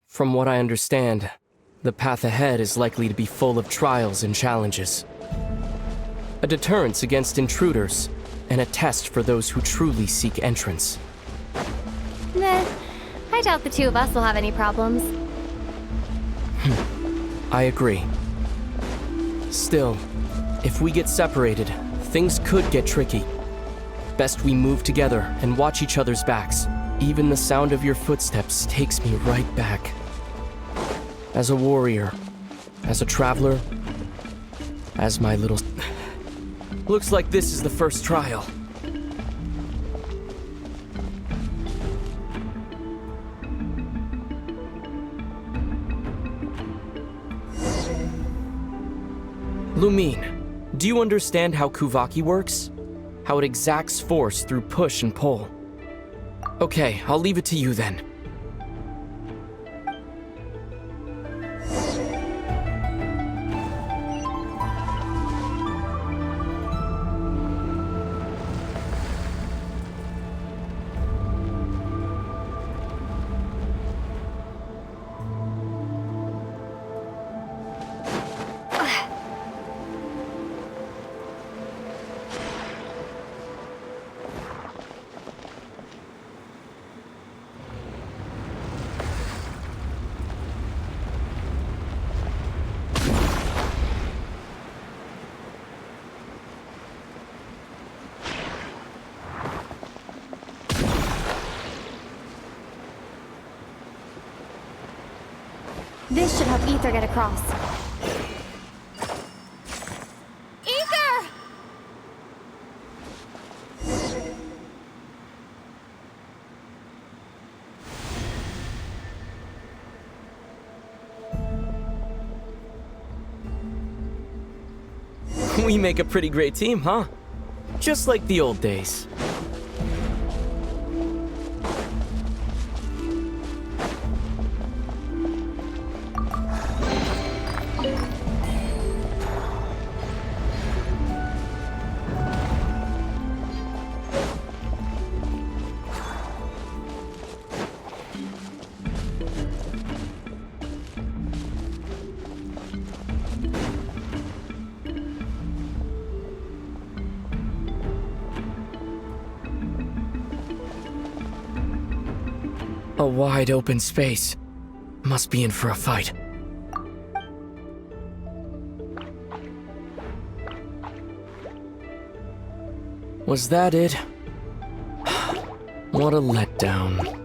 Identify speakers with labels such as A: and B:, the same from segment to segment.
A: From what I understand, the path ahead is likely to be full of trials and challenges. A deterrence against intruders, and a test for those who truly seek entrance.
B: Nah, I doubt the two of us will have any problems.
A: I agree. Still, if we get separated, things could get tricky. Best we move together and watch each other's backs. Even the sound of your footsteps takes me right back. As a warrior, as a traveler, as my little... Looks like this is the first trial. Lumine, do you understand how Kuvaki works? How it exacts force through push and pull? Okay, I'll leave it to you then.
B: This should help Ether get across. Ether!
A: We make a pretty great team, huh? Just like the old days. A wide open space. Must be in for a fight. Was that it? What a letdown.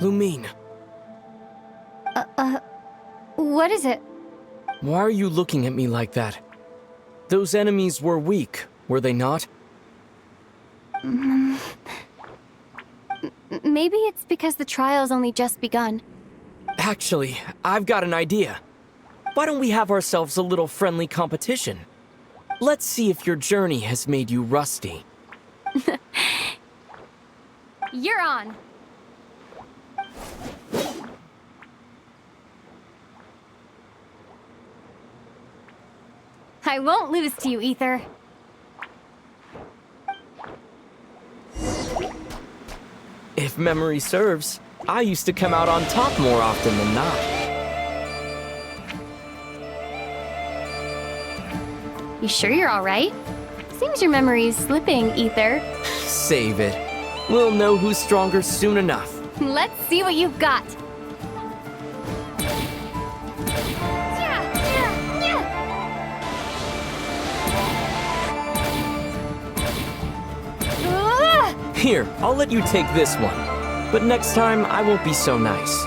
A: Lumine.
B: What is it?
A: Why are you looking at me like that? Those enemies were weak, were they not?
B: Maybe it's because the trial's only just begun.
A: Actually, I've got an idea. Why don't we have ourselves a little friendly competition? Let's see if your journey has made you rusty.
B: You're on! I won't lose to you, Ether.
A: If memory serves, I used to come out on top more often than not.
B: You sure you're alright? Seems your memory's slipping, Ether.
A: Save it. We'll know who's stronger soon enough.
B: Let's see what you've got.
A: Here, I'll let you take this one. But next time, I won't be so nice.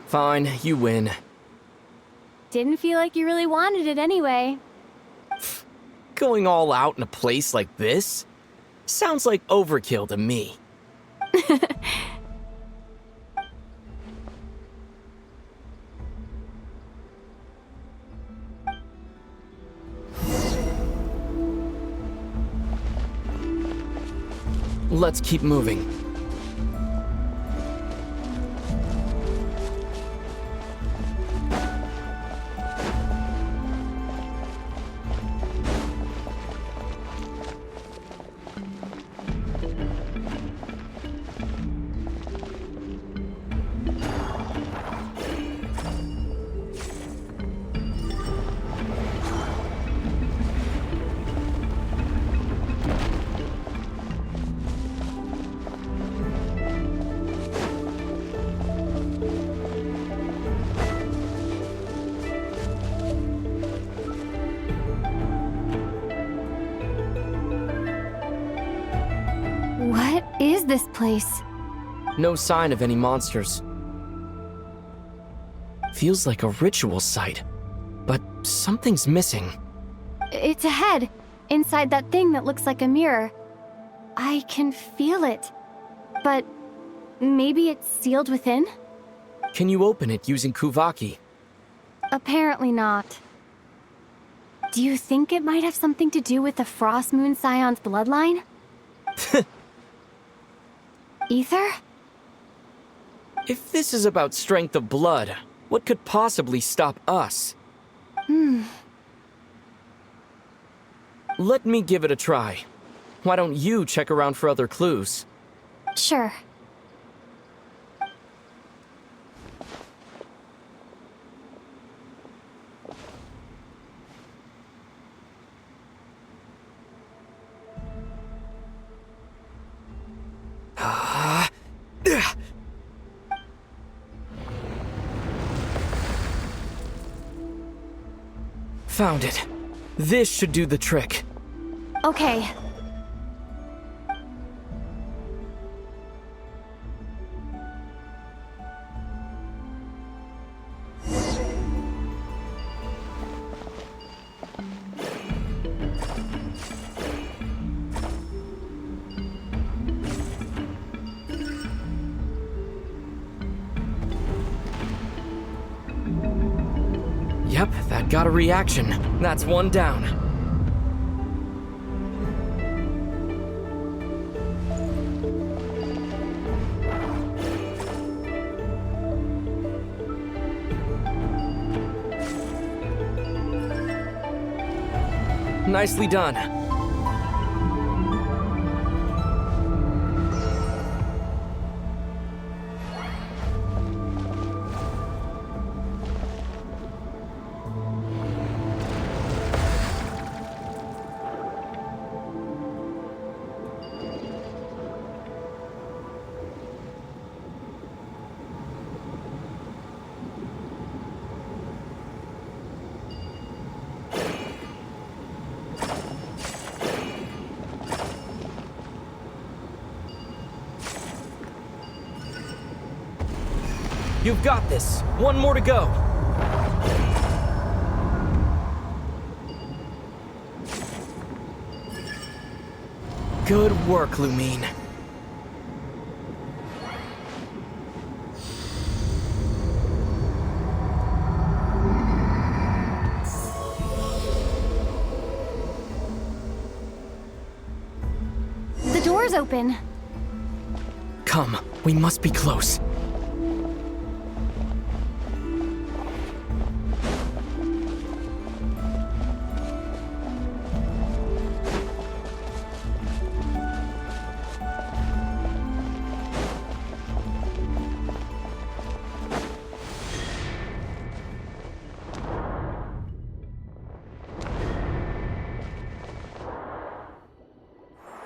A: Fine, you win.
B: Didn't feel like you really wanted it anyway.
A: Going all out in a place like this? Sounds like overkill to me. Let's keep moving.
B: What is this place?
A: No sign of any monsters. Feels like a ritual site, but something's missing.
B: It's ahead, inside that thing that looks like a mirror. I can feel it. But maybe it's sealed within?
A: Can you open it using Kuvaki?
B: Apparently not. Do you think it might have something to do with the Frost Moon Scion's bloodline? Ether?
A: If this is about strength of blood, what could possibly stop us? Let me give it a try. Why don't you check around for other clues?
B: Sure.
A: Found it. This should do the trick.
B: Okay.
A: Yep, that got a reaction. That's one down. Nicely done. You've got this. One more to go. Good work, Lumine.
B: The door's open.
A: Come, we must be close.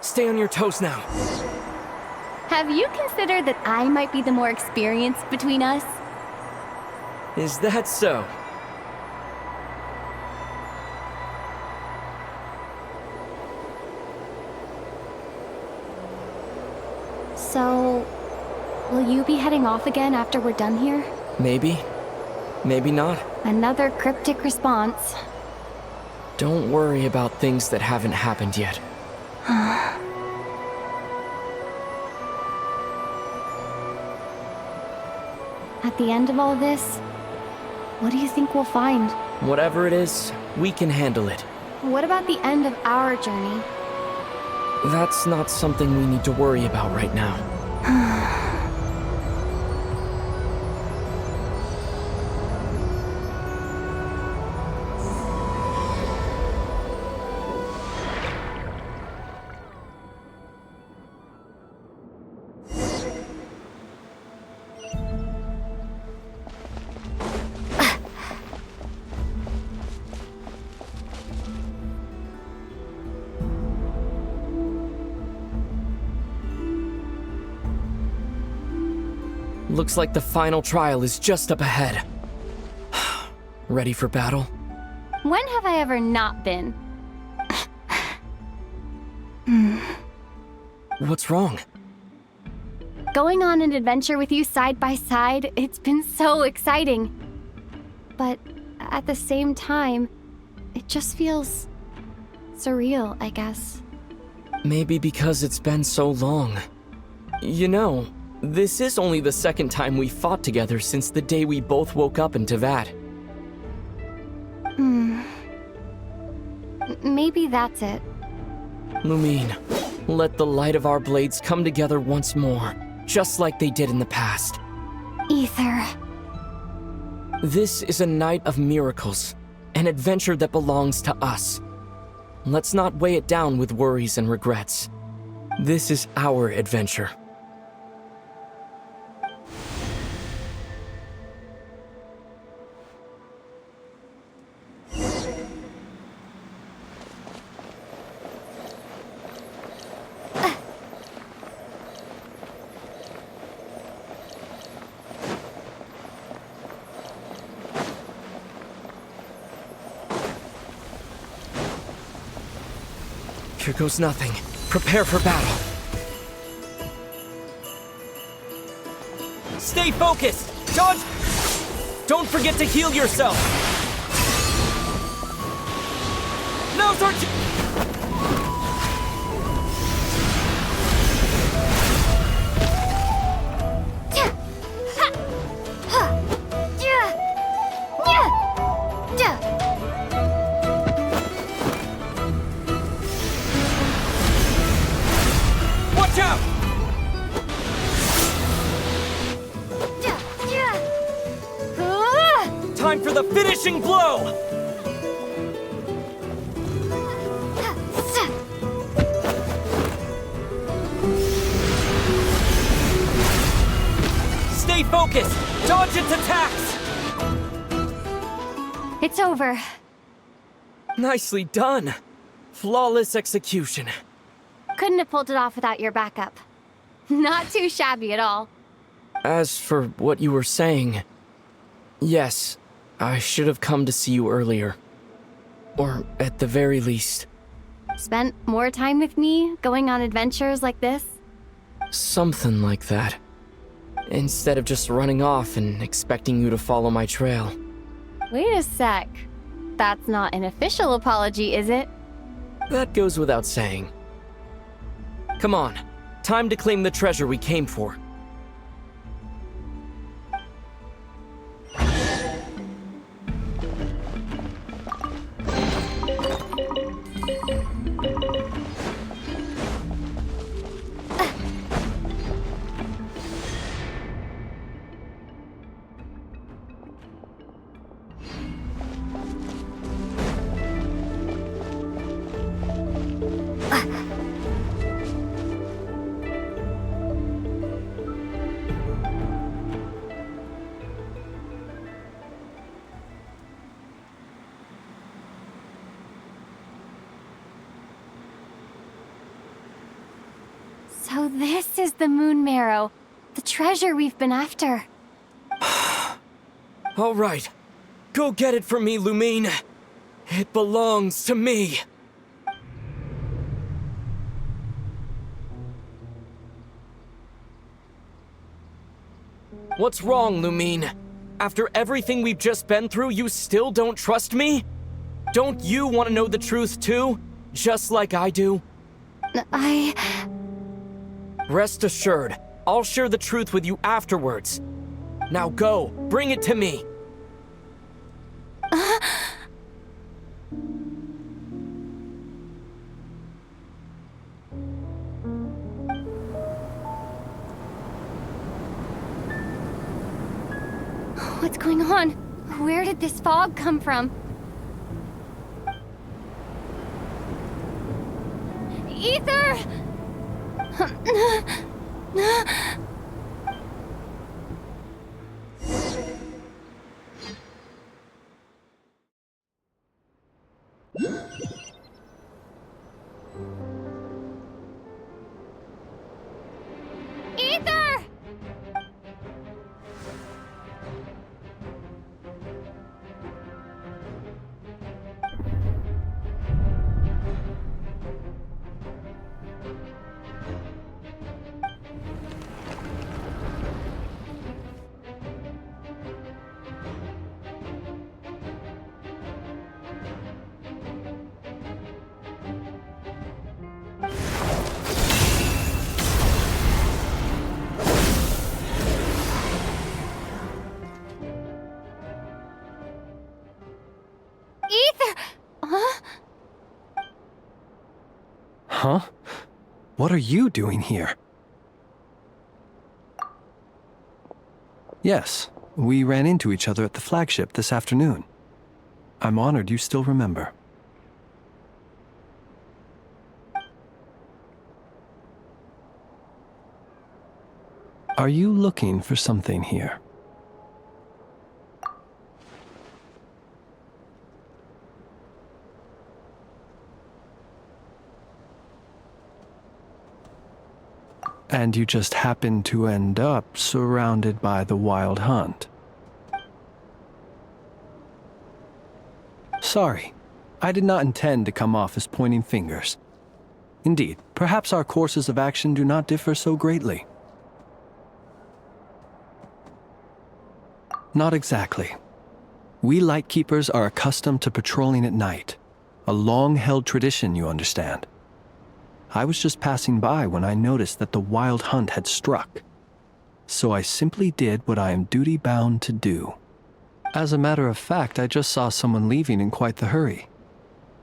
A: Stay on your toes now.
B: Have you considered that I might be the more experienced between us?
A: Is that so?
B: So, will you be heading off again after we're done here?
A: Maybe. Maybe not.
B: Another cryptic response.
A: Don't worry about things that haven't happened yet.
B: At the end of all this, what do you think we'll find?
A: Whatever it is, we can handle it.
B: What about the end of our journey?
A: That's not something we need to worry about right now. Looks like the final trial is just up ahead. Ready for battle?
B: When have I ever not been?
A: What's wrong?
B: Going on an adventure with you side by side, it's been so exciting. But at the same time, it just feels surreal, I guess.
A: Maybe because it's been so long. You know, this is only the second time we fought together since the day we both woke up in Teyvat.
B: Maybe that's it.
A: Lumine, let the light of our blades come together once more, just like they did in the past.
B: Ether.
A: This is a night of miracles, an adventure that belongs to us. Let's not weigh it down with worries and regrets. This is our adventure. Here goes nothing. Prepare for battle. Stay focused! Dodge! Don't forget to heal yourself! Now's our Watch out! Time for the finishing blow! Stay focused! Dodge its attacks!
B: It's over.
A: Nicely done. Flawless execution.
B: Couldn't have pulled it off without your backup. Not too shabby at all.
A: As for what you were saying, yes, I should have come to see you earlier. Or at the very least.
B: Spent more time with me, going on adventures like this?
A: Something like that. Instead of just running off and expecting you to follow my trail.
B: Wait a sec. That's not an official apology, is it?
A: That goes without saying. Come on, time to claim the treasure we came for.
B: So this is the Moon Marrow, the treasure we've been after.
A: All right, go get it for me, Lumine. It belongs to me. What's wrong, Lumine? After everything we've just been through, you still don't trust me? Don't you want to know the truth too? Just like I do? Rest assured, I'll share the truth with you afterwards. Now go, bring it to me.
B: What's going on? Where did this fog come from? Ether! Ether! Ether! Huh?
C: Huh? What are you doing here? Yes, we ran into each other at the flagship this afternoon. I'm honored you still remember. Are you looking for something here? And you just happened to end up surrounded by the Wild Hunt. Sorry, I did not intend to come off as pointing fingers. Indeed, perhaps our courses of action do not differ so greatly. Not exactly. We Lightkeepers are accustomed to patrolling at night. A long-held tradition, you understand. I was just passing by when I noticed that the Wild Hunt had struck. So I simply did what I am duty-bound to do. As a matter of fact, I just saw someone leaving in quite the hurry.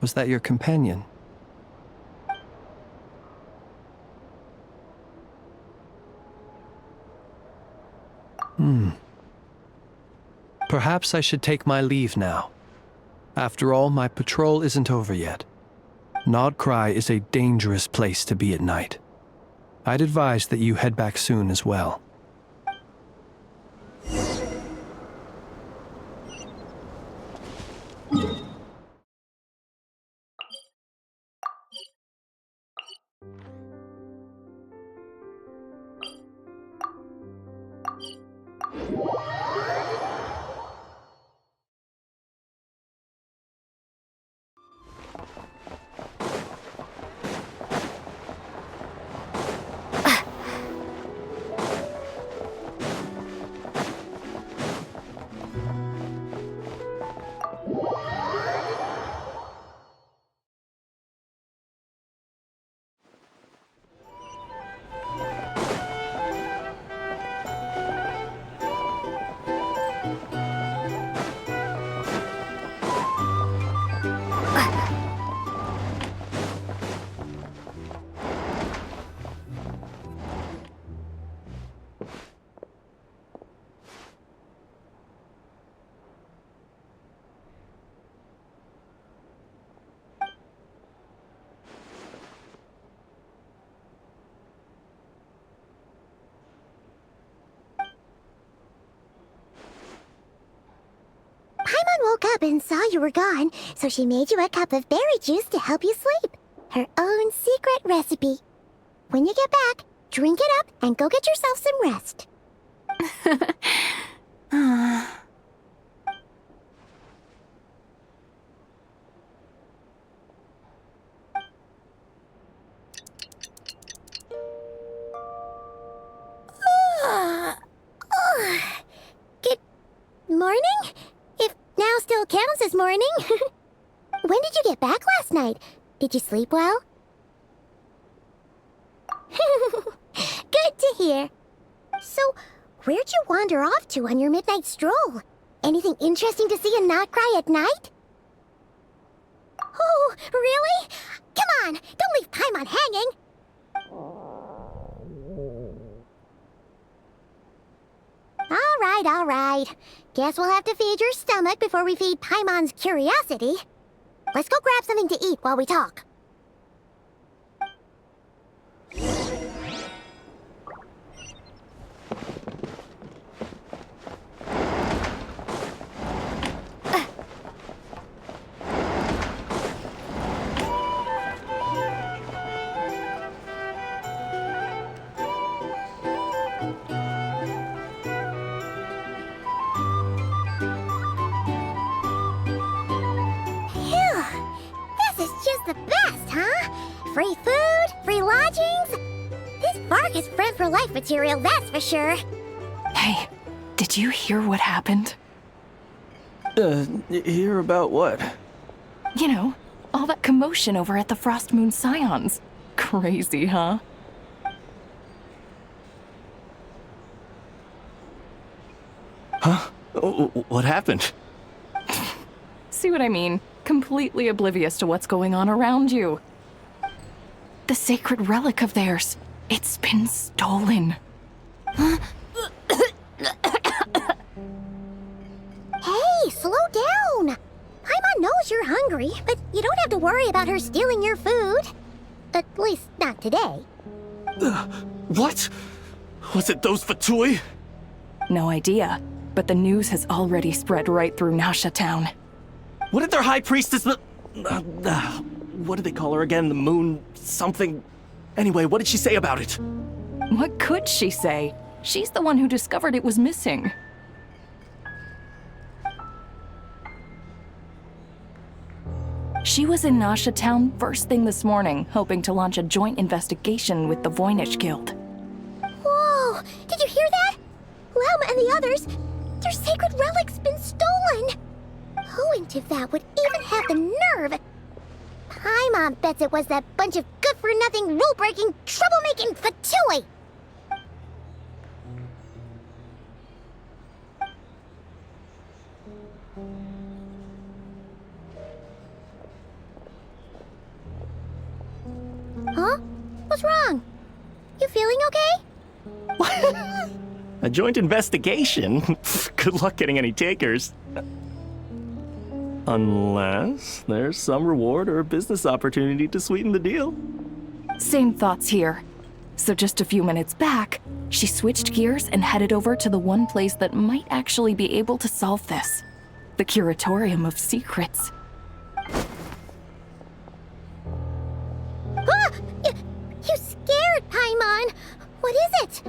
C: Was that your companion? Perhaps I should take my leave now. After all, my patrol isn't over yet. Krai is a dangerous place to be at night. I'd advise that you head back soon as well.
D: Woke up and saw you were gone, so she made you a cup of berry juice to help you sleep. Her own secret recipe. When you get back, drink it up and go get yourself some rest. Good morning? If now still counts as morning. When did you get back last night? Did you sleep well? Good to hear. So, where'd you wander off to on your midnight stroll? Anything interesting to see in Krai at night? Oh, really? Come on, don't leave Paimon hanging. All All right. Guess we'll have to feed your stomach before we feed Paimon's curiosity. Let's go grab something to eat while we talk. The best, huh? Free food, free lodgings. This park is friend for life material, that's for sure.
E: Hey, did you hear what happened?
A: Hear about what?
E: You know, all that commotion over at the Frost Moon Scions. Crazy, huh?
A: Huh? What happened?
E: See what I mean? Completely oblivious to what's going on around you. The sacred relic of theirs. It's been stolen.
D: Hey, slow down. Paimon knows you're hungry, but you don't have to worry about her stealing your food. At least not today.
A: What? Was it those Fatui?
E: No idea, but the news has already spread right through Nasha Town.
A: What did their high priestess, what did they call her again? The moon something? Anyway, what did she say about it?
E: What could she say? She's the one who discovered it was missing. She was in Nasha Town first thing this morning, hoping to launch a joint investigation with the Voynich Guild.
D: Whoa! Did you hear that? Lauma and the others, their sacred relic's been stolen! Who in Tivat would even have the nerve? Paimon bets it was that bunch of good-for-nothing, rule-breaking, troublemaking Fatui! Huh? What's wrong? You feeling okay?
A: A joint investigation? Good luck getting any takers. Unless there's some reward or business opportunity to sweeten the deal.
E: Same thoughts here. So just a few minutes back, she switched gears and headed over to the one place that might actually be able to solve this. The Curatorium of Secrets.
D: Ah! You scared, Paimon! What is it?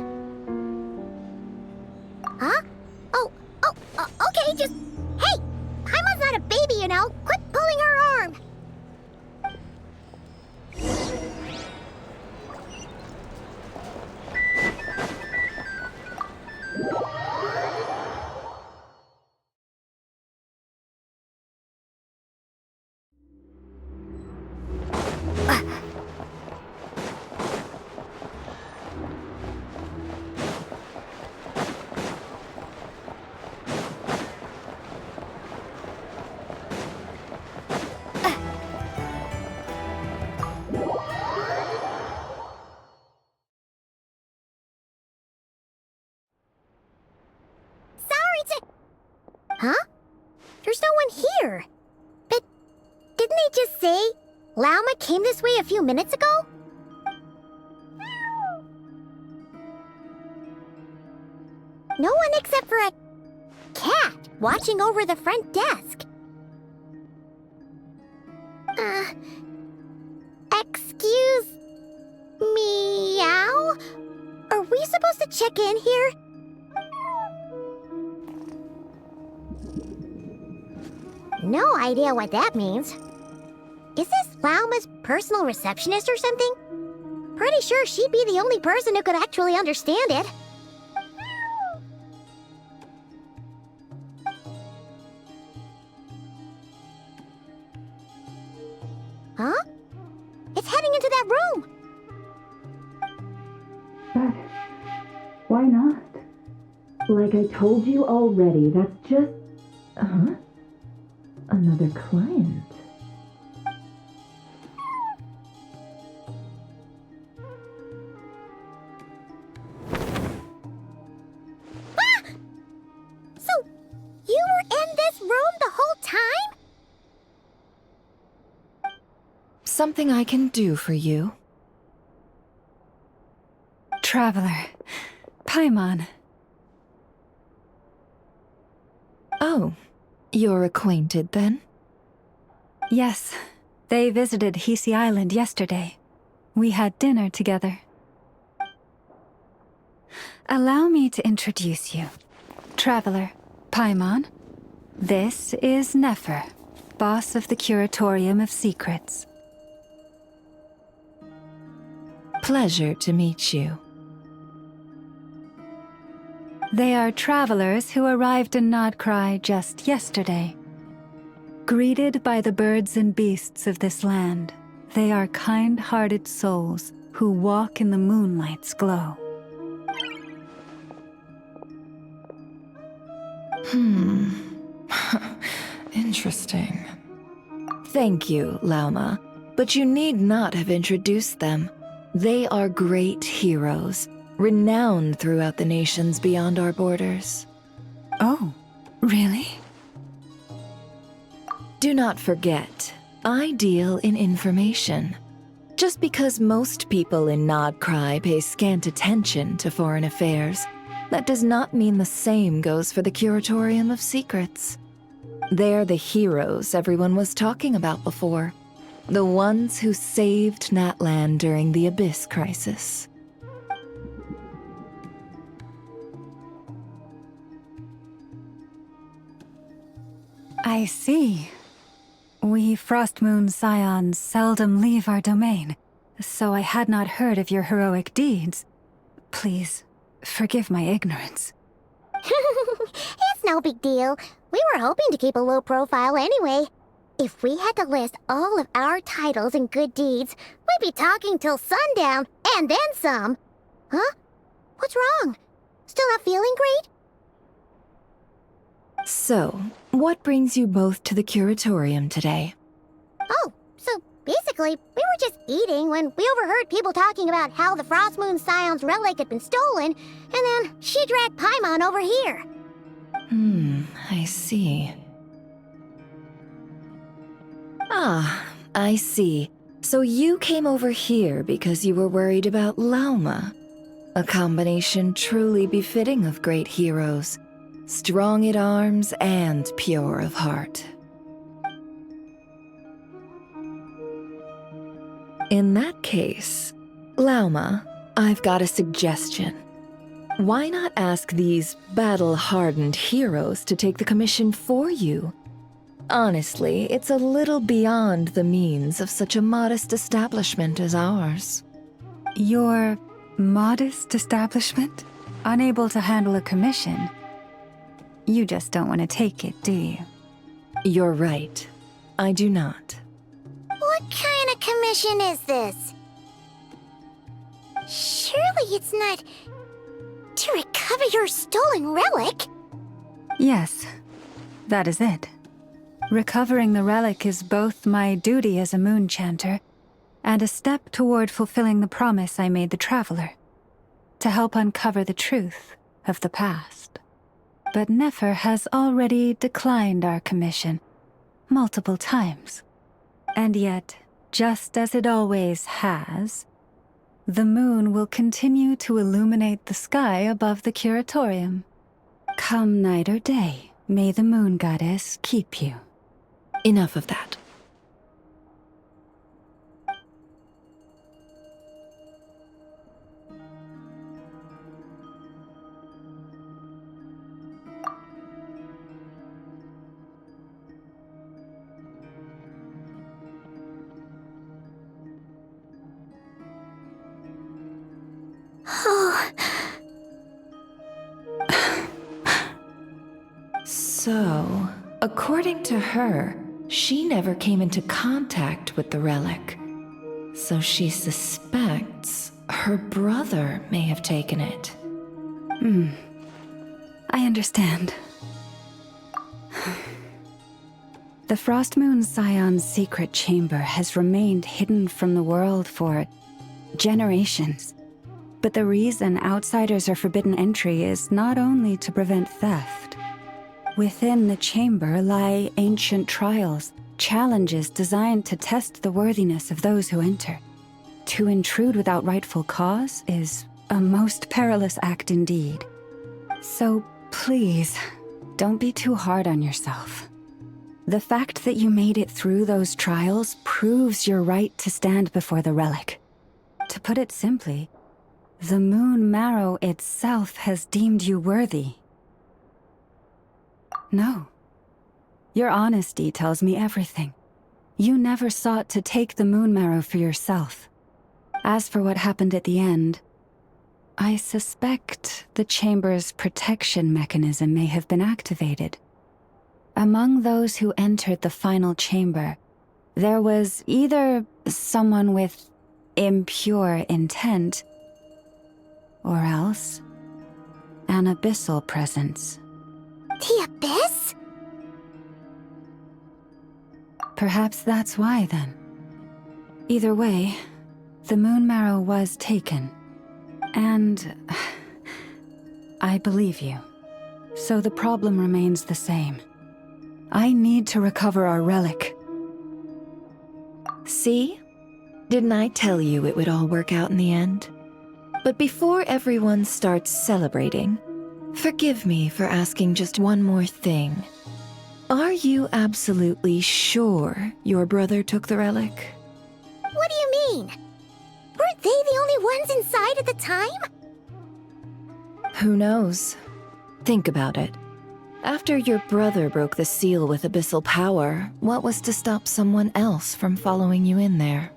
D: Huh? Okay, just... Hey! Paimon's not a baby, you know! Quit pulling her arm! Huh? There's no one here. But didn't they just say Lauma came this way a few minutes ago? No one except for a cat watching over the front desk. Excuse meow? Are we supposed to check in here? No idea what that means. Is this Lauma's personal receptionist or something? Pretty sure she'd be the only person who could actually understand it. Huh? It's heading into that room!
F: But why not? Like I told you already, that's just... Another client.
E: something I can do for you?
G: Traveler. Paimon.
E: Oh, you're acquainted then?
G: Yes, they visited Hisi Island yesterday. We had dinner together. Allow me to introduce you. Traveler, Paimon. This is Nefer, boss of the Curatorium of Secrets.
E: Pleasure to meet you.
G: They are travelers who arrived in Krai just yesterday. Greeted by the birds and beasts of this land, they are kind-hearted souls who walk in the moonlight's glow.
E: Interesting. Thank you, Lauma, but you need not have introduced them. They are great heroes, renowned throughout the nations beyond our borders.
G: Oh, really?
E: Do not forget, I deal in information. Just because most people in Krai pay scant attention to foreign affairs, that does not mean the same goes for the Curatorium of Secrets. They're the heroes everyone was talking about before. The ones who saved Natlan during the Abyss crisis.
G: I see. We Frostmoon Scions seldom leave our domain, so I had not heard of your heroic deeds. Please, forgive my ignorance.
D: It's no big deal. We were hoping to keep a low profile anyway. If we had to list all of our titles and good deeds, we'd be talking till sundown, and then some. Huh? What's wrong? Still not feeling great?
E: So, what brings you both to the Curatorium today?
D: Oh, so basically, we were just eating when we overheard people talking about how the Frostmoon Scion's relic had been stolen, and then she dragged Paimon over here.
E: I see. Ah, I see. So you came over here because you were worried about Lauma. A combination truly befitting of great heroes. Strong at arms and pure of heart. In that case, Lauma, I've got a suggestion. Why not ask these battle-hardened heroes to take the commission for you? Honestly, it's a little beyond the means of such a modest establishment as ours.
G: Your modest establishment? Unable to handle a commission? You just don't want to take it, do you?
E: You're right. I do not.
D: What kind of commission is this? Surely it's not to recover your stolen relic?
G: Yes, that is it. Recovering the relic is both my duty as a moon chanter and a step toward fulfilling the promise I made the Traveler, to help uncover the truth of the past. But Nefer has already declined our commission multiple times. And yet, just as it always has, the moon will continue to illuminate the sky above the Curatorium. Come night or day, may the moon goddess keep you.
E: Enough of that. So, according to her, she never came into contact with the relic. So she suspects her brother may have taken it.
G: I understand. The Frostmoon Scion's secret chamber has remained hidden from the world for generations. But the reason outsiders are forbidden entry is not only to prevent theft. Within the chamber lie ancient trials, challenges designed to test the worthiness of those who enter. To intrude without rightful cause is a most perilous act indeed. So please, don't be too hard on yourself. The fact that you made it through those trials proves your right to stand before the relic. To put it simply, the moon marrow itself has deemed you worthy. No. Your honesty tells me everything. You never sought to take the moon marrow for yourself. As for what happened at the end, I suspect the chamber's protection mechanism may have been activated. Among those who entered the final chamber, there was either someone with impure intent, or else an abyssal presence.
D: The Abyss?
G: Perhaps that's why, then. Either way, the moon marrow was taken. And I believe you. So the problem remains the same. I need to recover our relic.
H: See? Didn't I tell you it would all work out in the end? But before everyone starts celebrating, forgive me for asking just one more thing. Are you absolutely sure your brother took the relic?
D: What do you mean? Weren't they the only ones inside at the time?
H: Who knows? Think about it. After your brother broke the seal with abyssal power, what was to stop someone else from following you in there?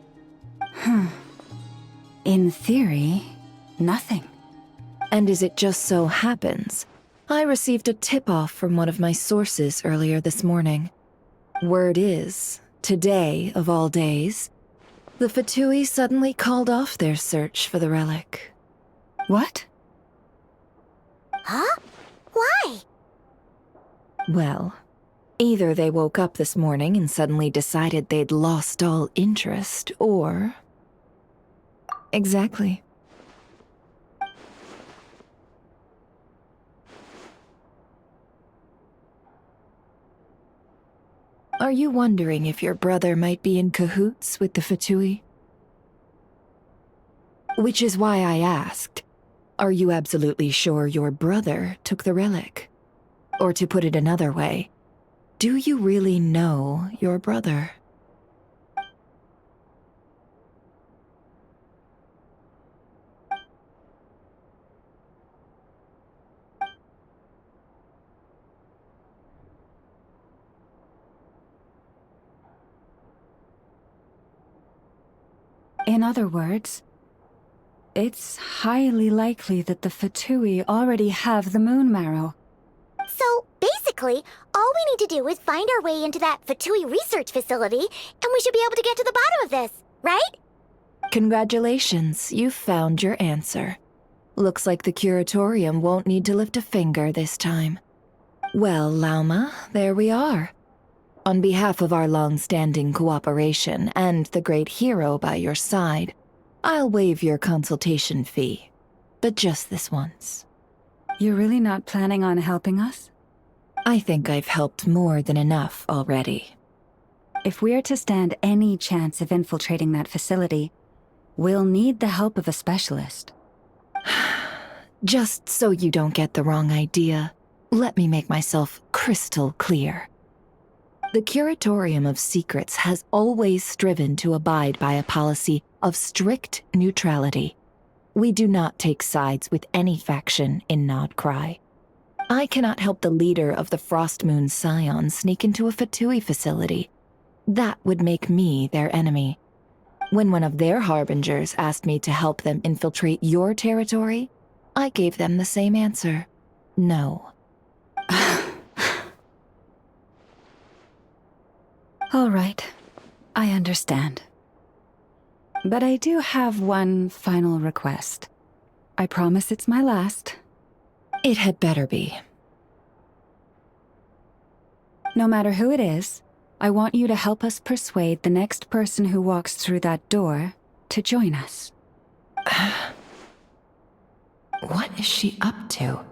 G: In theory, nothing.
H: And as it just so happens, I received a tip-off from one of my sources earlier this morning. Word is, today of all days, the Fatui suddenly called off their search for the relic.
G: What?
D: Huh? Why?
H: Well, either they woke up this morning and suddenly decided they'd lost all interest, or... Exactly. Are you wondering if your brother might be in cahoots with the Fatui? Which is why I asked, are you absolutely sure your brother took the relic? Or to put it another way, do you really know your brother?
G: In other words, it's highly likely that the Fatui already have the moon marrow.
D: So, basically, all we need to do is find our way into that Fatui research facility, and we should be able to get to the bottom of this, right?
H: Congratulations, you've found your answer. Looks like the curatorium won't need to lift a finger this time. Well, Lauma, there we are. On behalf of our long-standing cooperation and the great hero by your side, I'll waive your consultation fee. But just this once.
G: You're really not planning on helping us?
H: I think I've helped more than enough already.
G: If we're to stand any chance of infiltrating that facility, we'll need the help of a specialist.
H: Just so you don't get the wrong idea, let me make myself crystal clear. The Curatorium of Secrets has always striven to abide by a policy of strict neutrality. We do not take sides with any faction in Nod Krai. I cannot help the leader of the Frostmoon Scions sneak into a Fatui facility. That would make me their enemy. When one of their harbingers asked me to help them infiltrate your territory, I gave them the same answer. No.
G: All right, I understand. But I do have one final request. I promise it's my last.
H: It had better be.
G: No matter who it is, I want you to help us persuade the next person who walks through that door to join us.
H: What is she up to?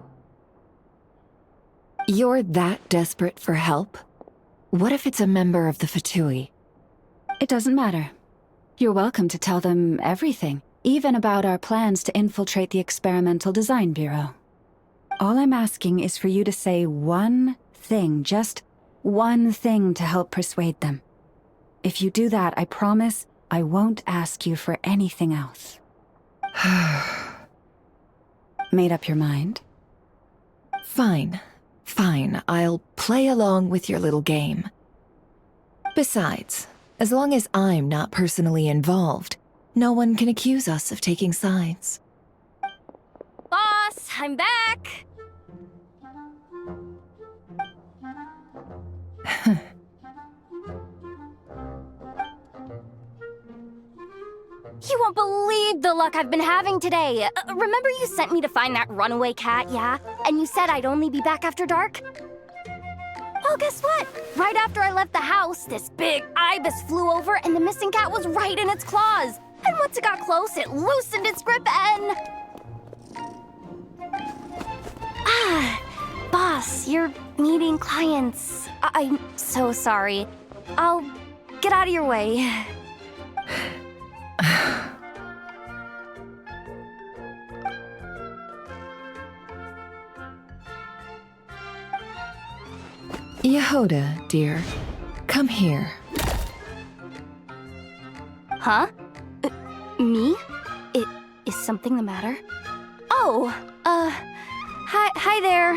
H: You're that desperate for help? What if it's a member of the Fatui?
G: It doesn't matter. You're welcome to tell them everything, even about our plans to infiltrate the Experimental Design Bureau. All I'm asking is for you to say one thing, just one thing to help persuade them. If you do that, I promise I won't ask you for anything else. Made up your mind?
H: Fine. I'll play along with your little game. Besides, as long as I'm not personally involved, no one can accuse us of taking sides.
B: Boss, I'm back! You won't believe the luck I've been having today. Remember you sent me to find that runaway cat, yeah? And you said I'd only be back after dark? Well, guess what? Right after I left the house, this big ibis flew over and the missing cat was right in its claws. And once it got close, it loosened its grip and... Boss, you're meeting clients. I'm so sorry. I'll get out of your way.
H: Yehoda, dear, come here.
B: Huh? Me? Is something the matter? Oh, hi there.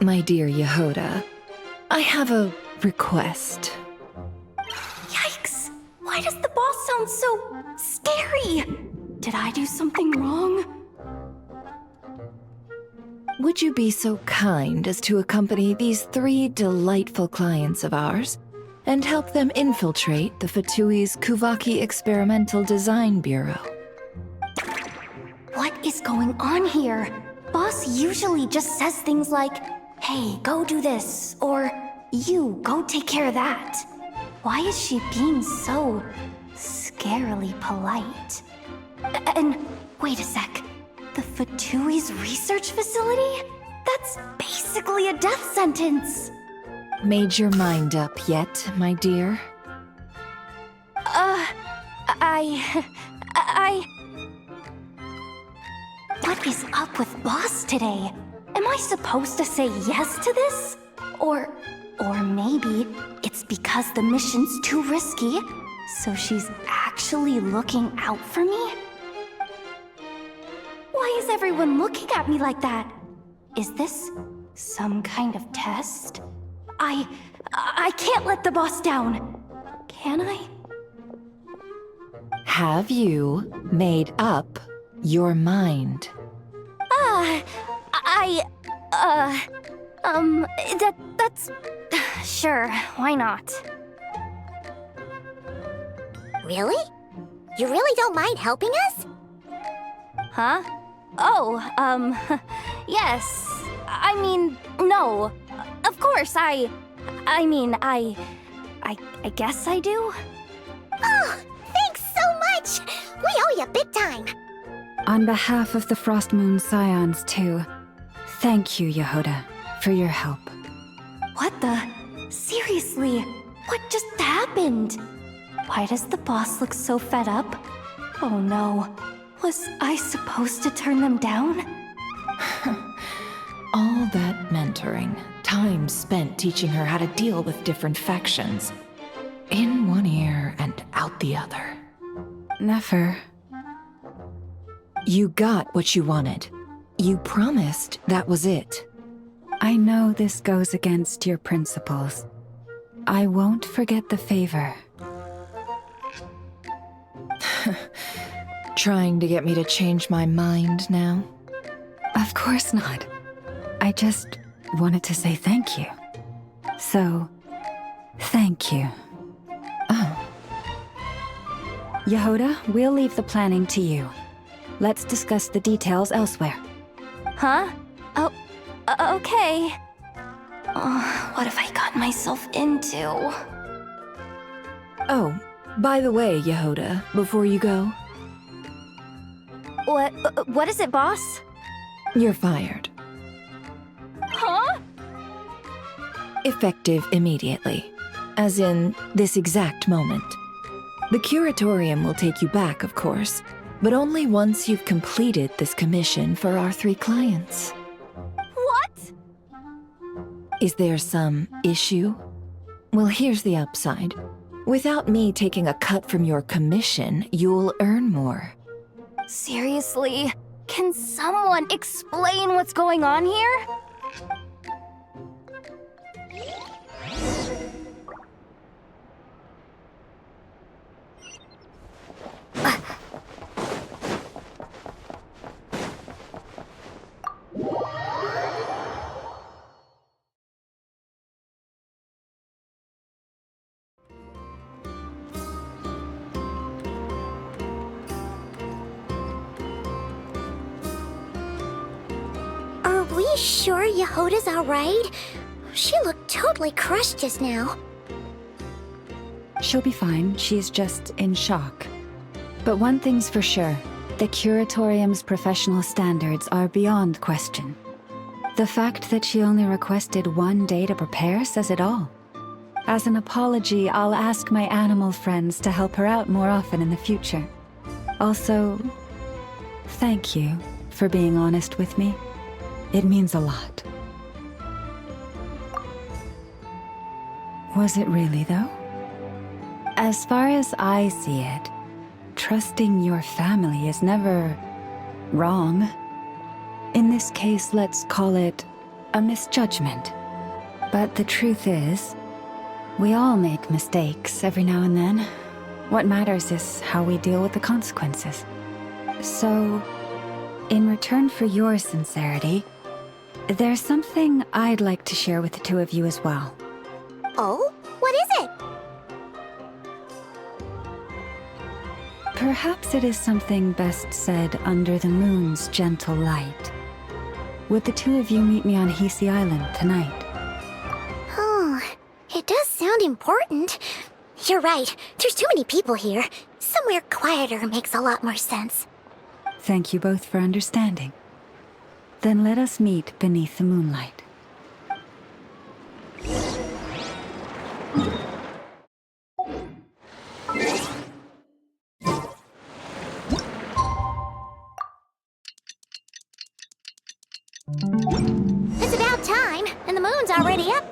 H: My dear Yehoda, I have a request.
B: Yikes! Why does the boss sound so scary? Did I do something wrong?
H: Would you be so kind as to accompany these 3 delightful clients of ours and help them infiltrate the Fatui's Kuvaki Experimental Design Bureau?
B: What is going on here? Boss usually just says things like, hey, go do this, or you, go take care of that. Why is she being so scarily polite? And wait a sec. The Fatui's research facility? That's basically a death sentence.
H: Made your mind up yet, my dear?
B: What is up with Boss today? Am I supposed to say yes to this? Or maybe it's because the mission's too risky, so she's actually looking out for me? Why is everyone looking at me like that? Is this some kind of test? I can't let the boss down. Can I?
H: Have you made up your mind?
B: That's... Sure, why not?
D: Really? You really don't mind helping us?
B: Huh? Oh, yes. I mean, no. Of course, I guess I do.
D: Oh, thanks so much! We owe you big time!
G: On behalf of the Frost Moon Scions, too, thank you, Yehoda, for your help.
B: What the? Seriously, what just happened? Why does the boss look so fed up? Oh no. Was I supposed to turn them down?
H: All that mentoring, time spent teaching her how to deal with different factions. In one ear and out the other.
G: Never.
H: You got what you wanted. You promised that was it.
G: I know this goes against your principles. I won't forget the favor.
H: Trying to get me to change my mind now?
G: Of course not. I just wanted to say thank you. So, thank you.
H: Oh.
G: Yehoda, we'll leave the planning to you. Let's discuss the details elsewhere.
B: Huh? Oh, okay. Oh, what have I gotten myself into?
H: Oh, by the way, Yehoda, before you go,
B: What is it, boss?
H: you're fired.
B: Huh?
H: Effective immediately, as in this exact moment. The curatorium will take you back, of course, but only once you've completed this commission for our 3 clients.
D: What?
H: Is there some issue? Well, here's the upside. Without me taking a cut from your commission, you'll earn more.
B: Seriously? Can someone explain what's going on here?
D: Are we sure Yehoda's alright? She looked totally crushed just now.
G: She'll be fine. She's just in shock. But one thing's for sure. The curatorium's professional standards are beyond question. The fact that she only requested 1 day to prepare says it all. As an apology, I'll ask my animal friends to help her out more often in the future. Also, thank you for being honest with me. It means a lot. Was it really, though? As far as I see it, trusting your family is never wrong. In this case, let's call it a misjudgment. But the truth is, we all make mistakes every now and then. What matters is how we deal with the consequences. So, in return for your sincerity, there's something I'd like to share with the 2 of you as well.
D: Oh? What is it?
G: Perhaps it is something best said under the moon's gentle light. Would the 2 of you meet me on Hisi Island tonight?
D: Oh, it does sound important. You're right. There's too many people here. Somewhere quieter makes a lot more sense.
G: Thank you both for understanding. Then let us meet beneath the moonlight.
D: It's about time, and the moon's already up.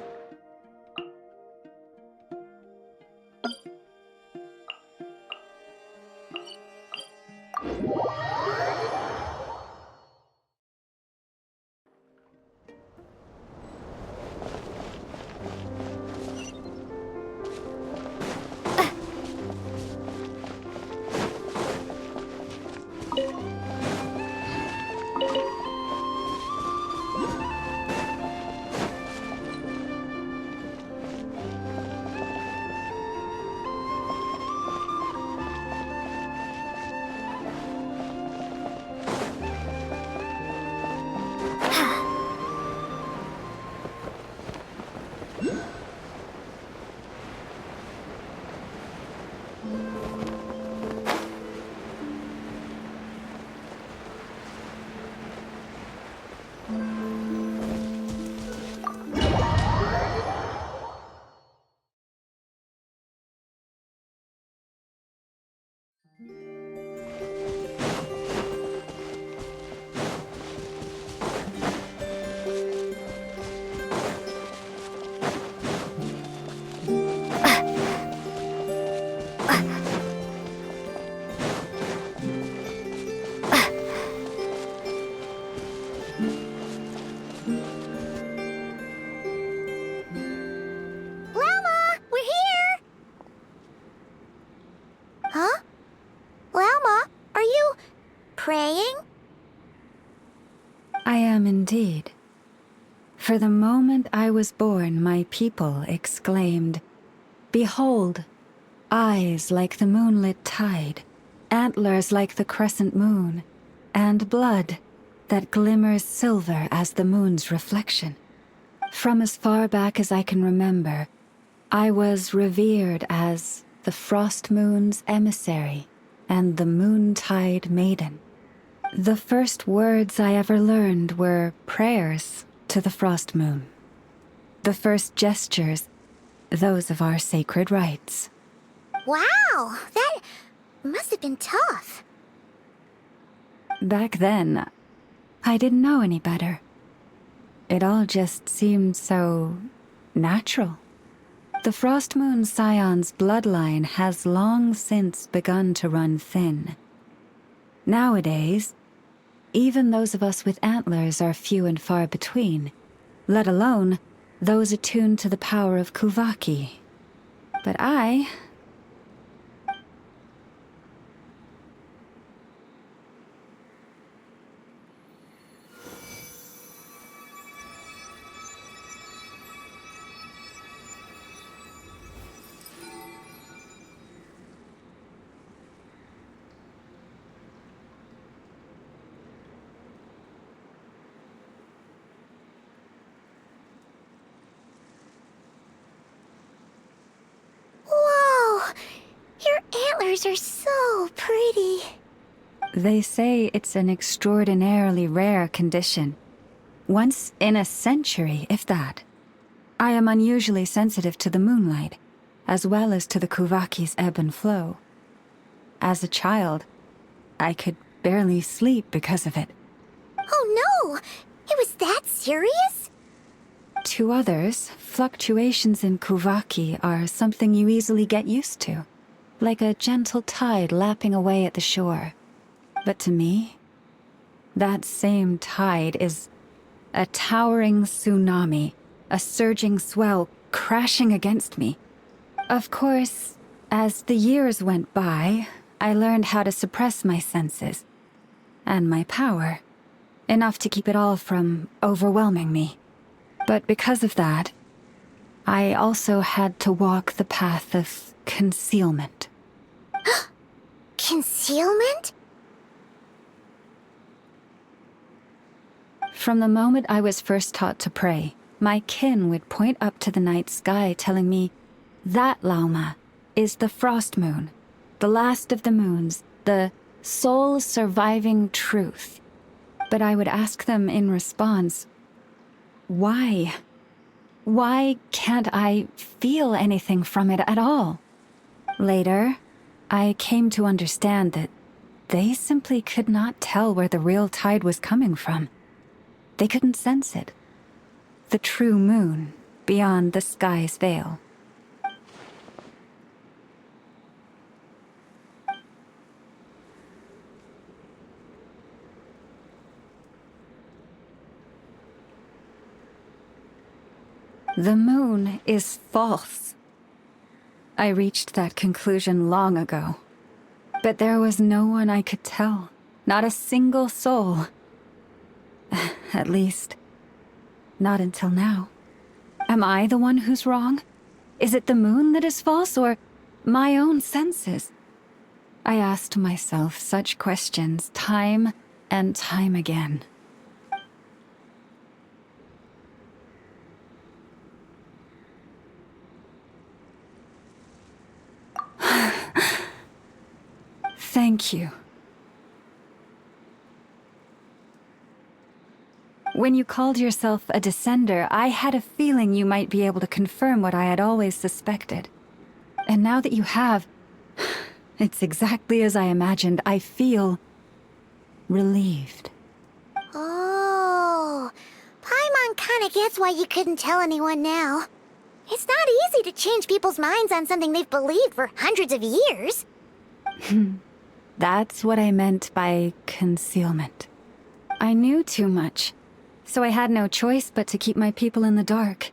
D: Praying?
G: I am indeed. For the moment I was born, my people exclaimed, "Behold, eyes like the moonlit tide, antlers like the crescent moon, and blood that glimmers silver as the moon's reflection." From as far back as I can remember, I was revered as the frost moon's emissary and the moontide maiden. The first words I ever learned were prayers to the frost moon. The first gestures, those of our sacred rites.
D: Wow, that must have been tough.
G: Back then, I didn't know any better. It all just seemed so natural. The Frost Moon Scion's bloodline has long since begun to run thin. Nowadays, even those of us with antlers are few and far between, let alone those attuned to the power of Kuvaki. But I...
D: Whoa! Your antlers are so pretty.
G: They say it's an extraordinarily rare condition. Once in a century, if that. I am unusually sensitive to the moonlight, as well as to the Kuvaki's ebb and flow. As a child, I could barely sleep because of it.
D: Oh no! It was that serious?
G: To others, fluctuations in Kuvaki are something you easily get used to, like a gentle tide lapping away at the shore. But to me, that same tide is a towering tsunami, a surging swell crashing against me. Of course, as the years went by, I learned how to suppress my senses and my power, enough to keep it all from overwhelming me. But because of that, I also had to walk the path of concealment.
D: Concealment?
G: From the moment I was first taught to pray, my kin would point up to the night sky telling me, that Lauma is the Frost Moon, the last of the moons, the sole surviving truth. But I would ask them in response, why? Why can't I feel anything from it at all? Later, I came to understand that they simply could not tell where the real tide was coming from. They couldn't sense it. The true moon beyond the sky's veil. The moon is false. I reached that conclusion long ago. But there was no one I could tell. Not a single soul. At least, not until now. Am I the one who's wrong? Is it the moon that is false, or my own senses? I asked myself such questions time and time again. Thank you. When you called yourself a descender, I had a feeling you might be able to confirm what I had always suspected. And now that you have, it's exactly as I imagined. I feel relieved.
D: Oh, Paimon kinda gets why you couldn't tell anyone now. It's not easy to change people's minds on something they've believed for hundreds of years.
G: That's what I meant by concealment. I knew too much, so I had no choice but to keep my people in the dark.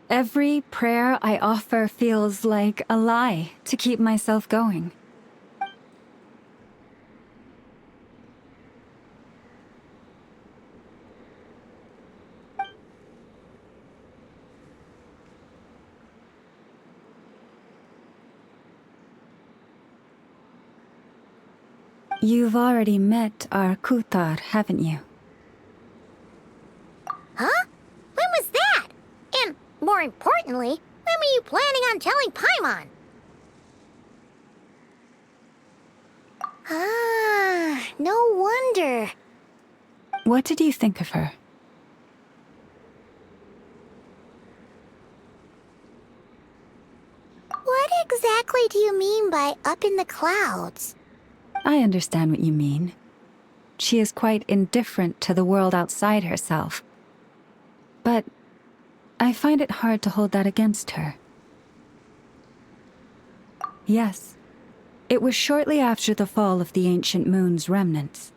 G: Every prayer I offer feels like a lie to keep myself going. You've already met our Kutar, haven't you?
D: Huh? When was that? And, more importantly, when were you planning on telling Paimon? Ah, no wonder.
G: What did you think of her?
D: exactly do you mean by up in the clouds?
G: I understand what you mean. She is quite indifferent to the world outside herself. But I find it hard to hold that against her. Yes, it was shortly after the fall of the ancient moon's remnants.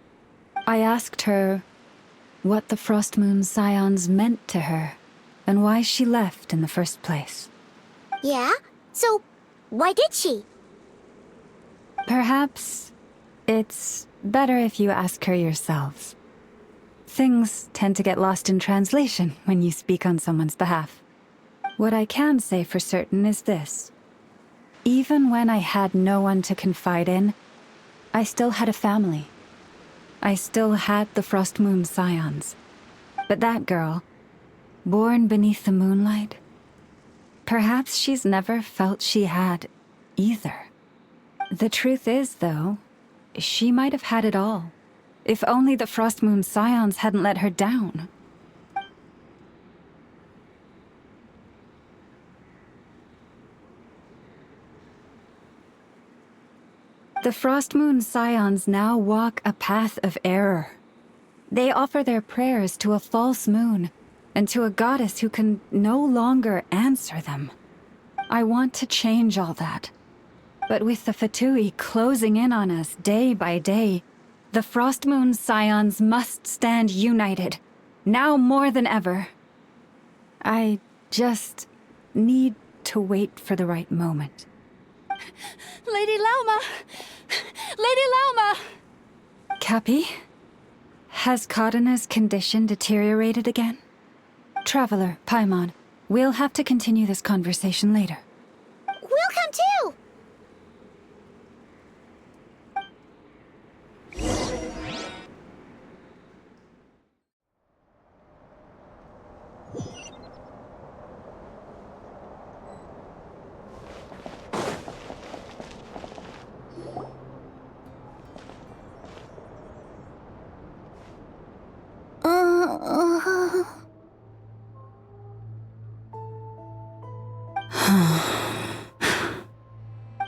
G: I asked her what the Frost Moon's scions meant to her, and why she left in the first place.
D: Yeah? So, why did she?
G: Perhaps it's better if you ask her yourselves. Things tend to get lost in translation when you speak on someone's behalf. What I can say for certain is this. Even when I had no one to confide in, I still had a family. I still had the Frost Moon scions. But that girl, born beneath the moonlight, perhaps she's never felt she had either. The truth is, though, she might have had it all. If only the Frost Moon scions hadn't let her down. The Frost Moon scions now walk a path of error. They offer their prayers to a false moon, and to a goddess who can no longer answer them. I want to change all that. But with the Fatui closing in on us day by day, the Frost Moon scions must stand united, now more than ever. I just need to wait for the right moment.
E: Lady Lauma! Lady Lauma!
G: Cappy? Has Cardena's condition deteriorated again? Traveler, Paimon, we'll have to continue this conversation later.
D: We'll come too!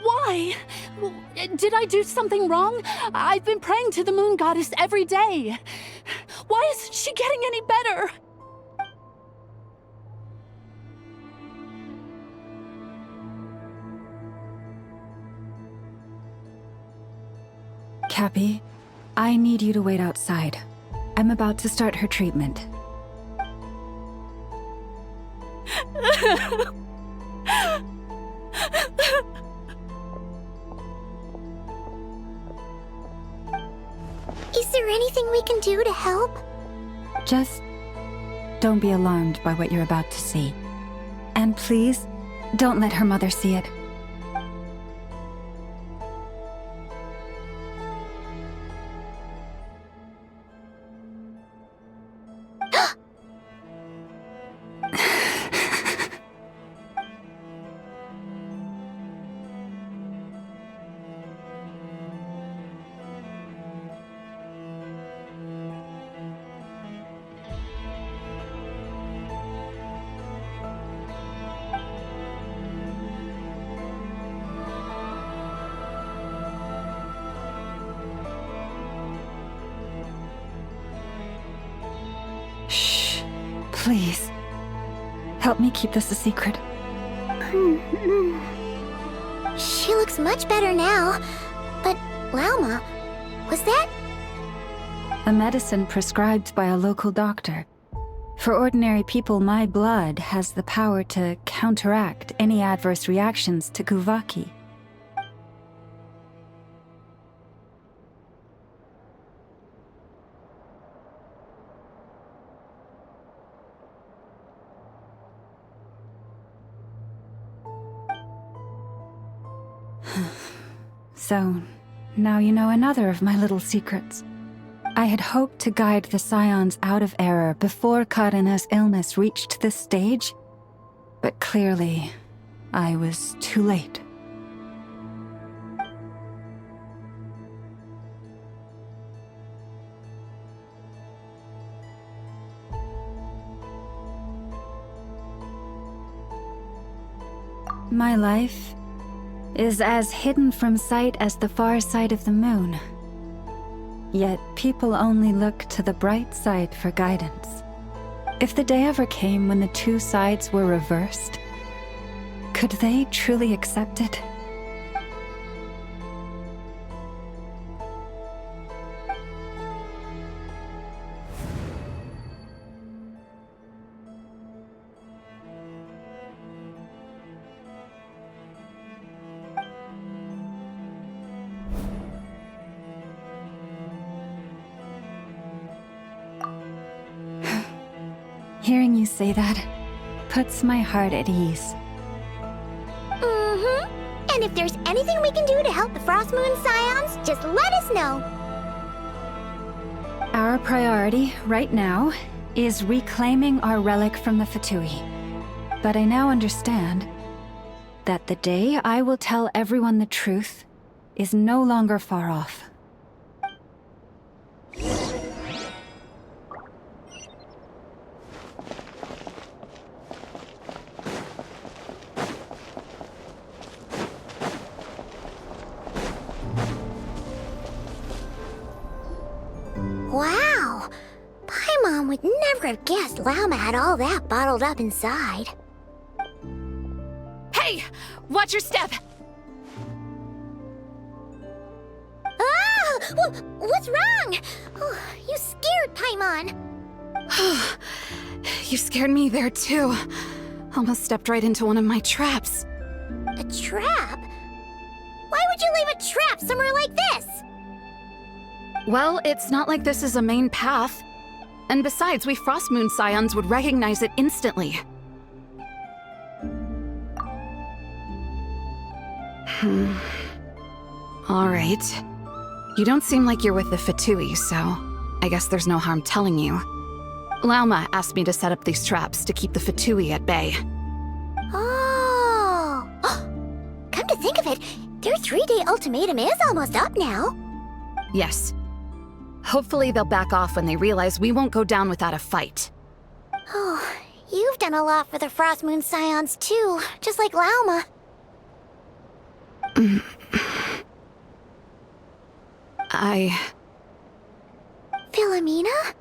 E: Why? Did I do something wrong? I've been praying to the moon goddess every day. Why isn't she getting any better?
G: Cappy, I need you to wait outside. I'm about to start her treatment.
D: Is there anything we can do to help?
G: Just don't be alarmed by what you're about to see. And please, don't let her mother see it. Shh. Please. Help me keep this a secret.
D: She looks much better now. But, Lauma, was that?
G: A medicine prescribed by a local doctor. For ordinary people, my blood has the power to counteract any adverse reactions to Kuvaki. So, now you know another of my little secrets. I had hoped to guide the Scions out of error before Karena's illness reached this stage, but clearly, I was too late. My life is as hidden from sight as the far side of the moon. Yet people only look to the bright side for guidance. If the day ever came when the two sides were reversed, could they truly accept it? Hearing you say that puts my heart at ease.
D: Mm-hmm. And if there's anything we can do to help the Frost Moon Scions, just let us know.
G: Our priority right now is reclaiming our relic from the Fatui. But I now understand that the day I will tell everyone the truth is no longer far off.
D: Wow! Paimon would never have guessed Lauma had all that bottled up inside.
E: Hey! Watch your step!
D: Ah! What's wrong? Oh, you scared Paimon.
E: You scared me there too. Almost stepped right into one of my traps.
D: A trap? Why would you leave a trap somewhere like this?
E: Well, it's not like this is a main path. And besides, we Frost Moon Scions would recognize it instantly. Alright. You don't seem like you're with the Fatui, so I guess there's no harm telling you. Lauma asked me to set up these traps to keep the Fatui at bay.
D: Oh! Come to think of it, their 3-day ultimatum is almost up now.
E: Yes. Hopefully they'll back off when they realize we won't go down without a fight.
D: Oh, you've done a lot for the Frost Moon Scions too, just like Lauma. Philomena?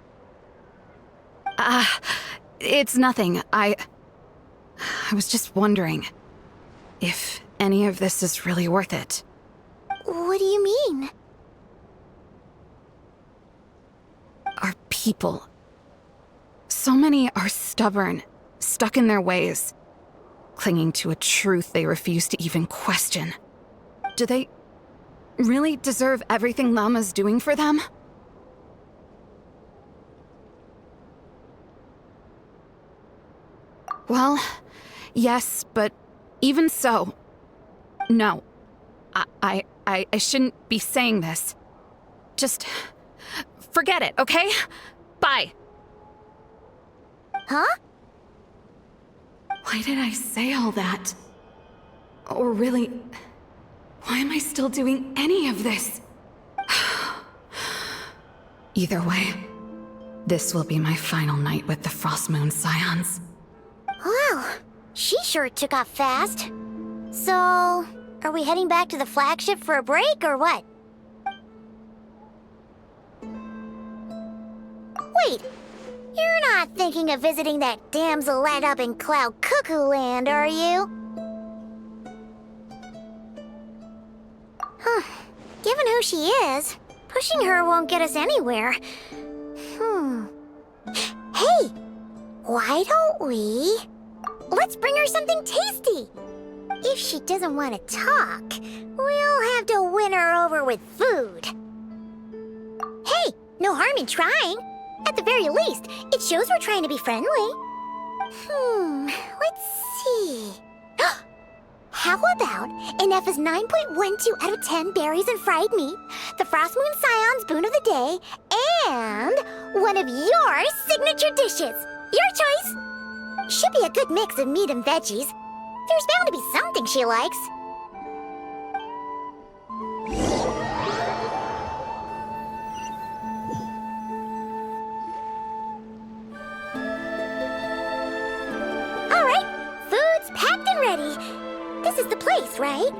E: It's nothing. I was just wondering if any of this is really worth it.
D: What do you mean?
E: Our people. So many are stubborn, stuck in their ways, clinging to a truth they refuse to even question. Do they really deserve everything Lauma's doing for them? Well, yes, but even so, no. I shouldn't be saying this. Just forget it, okay? Bye.
D: Huh?
E: Why did I say all that? Or really, why am I still doing any of this? Either way, this will be my final night with the Frost Moon Scions.
D: Wow, she sure took off fast. So, are we heading back to the flagship for a break or what? Wait, you're not thinking of visiting that damsel light up in Cloud Cuckoo Land, are you? Huh. Given who she is, pushing her won't get us anywhere. Hey! Why don't we... Let's bring her something tasty! If she doesn't want to talk, we'll have to win her over with food. Hey, no harm in trying. At the very least, it shows we're trying to be friendly. Let's see... How about Ineffa's 9.12 out of 10 berries and fried meat, the Frost Moon Scion's boon of the day, and one of your signature dishes? Your choice! Should be a good mix of meat and veggies. There's bound to be something she likes. All right, food's packed and ready. This is the place, right?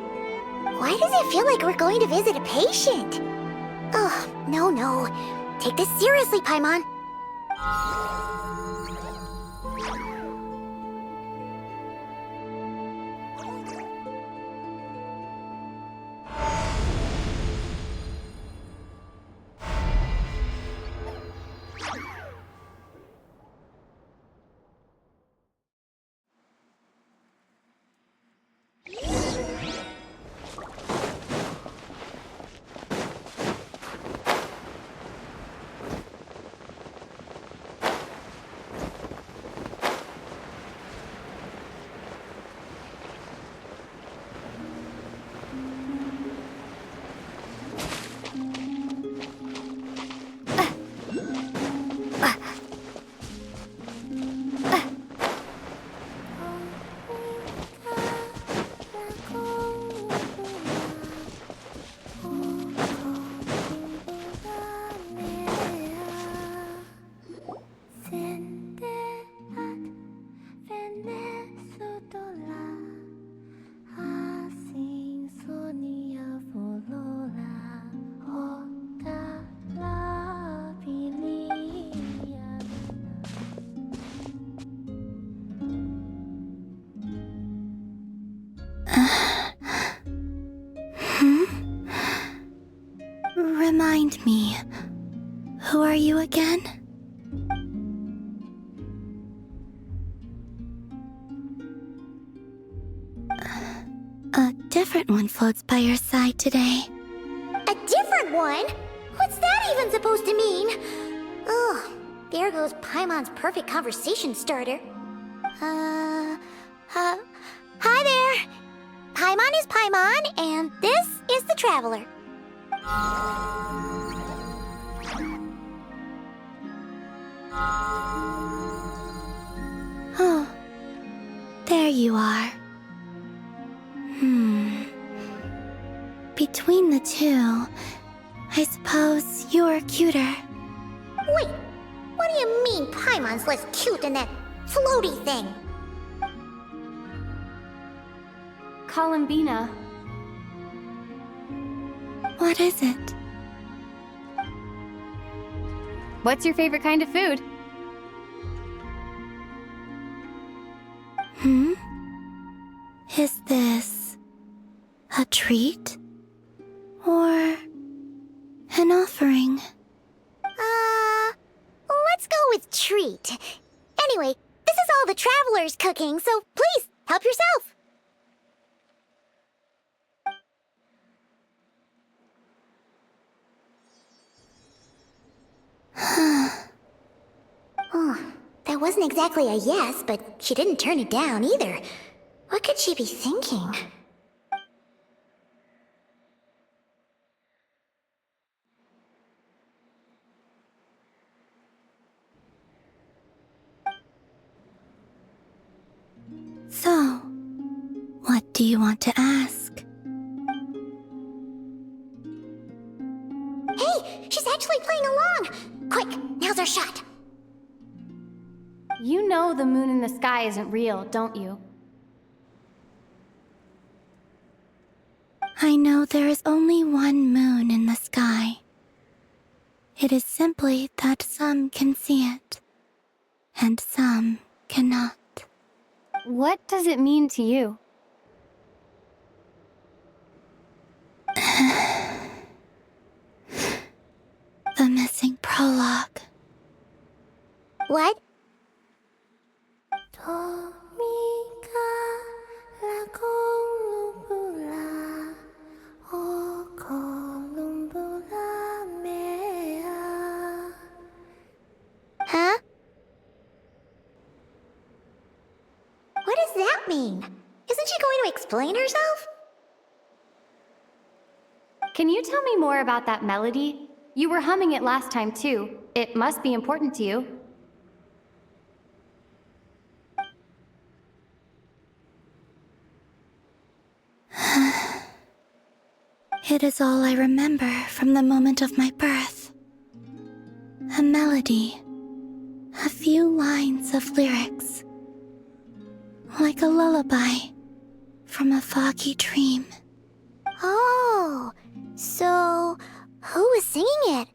D: Why does it feel like we're going to visit a patient? Oh, no. Take this seriously, Paimon. Remind me, who are you again? A different one floats by your side today. A different one? What's that even supposed to mean? Oh, there goes Paimon's perfect conversation starter. Hi there. Paimon is Paimon, and this is the Traveler. Oh, there you are. Between the two, I suppose you're cuter. Wait, what do you mean Paimon's less cute than that floaty thing?
B: Columbina.
D: What is it?
B: What's your favorite kind of food?
D: Is this a treat? Or an offering? Let's go with treat. Anyway, this is all the Traveler's cooking, so please, help yourself. Oh, that wasn't exactly a yes, but she didn't turn it down either. What could she be thinking? So, what do you want to ask? Hey, she's actually playing along! Quick, now's our shot!
B: You know the moon in the sky isn't real, don't you?
D: I know there is only one moon in the sky. It is simply that some can see it, and some cannot.
B: What does it mean to you?
D: The missing prologue. What? Huh? What does that mean? Isn't she going to explain herself?
B: Can you tell me more about that melody? You were humming it last time too. It must be important to you.
D: It is all I remember from the moment of my birth. A melody. A few lines of lyrics. Like a lullaby from a foggy dream. Oh, so who was singing it?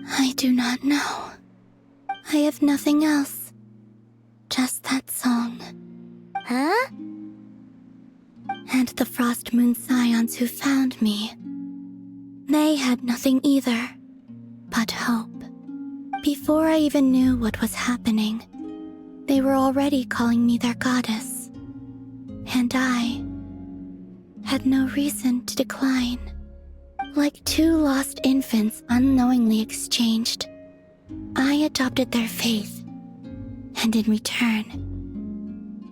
I: I do not know. I have nothing else. Just that song.
D: Huh?
I: And the Frost Moon Scions who found me. They had nothing either, but hope. Before I even knew what was happening, they were already calling me their goddess. And I had no reason to decline. Like two lost infants unknowingly exchanged, I adopted their faith, and in return,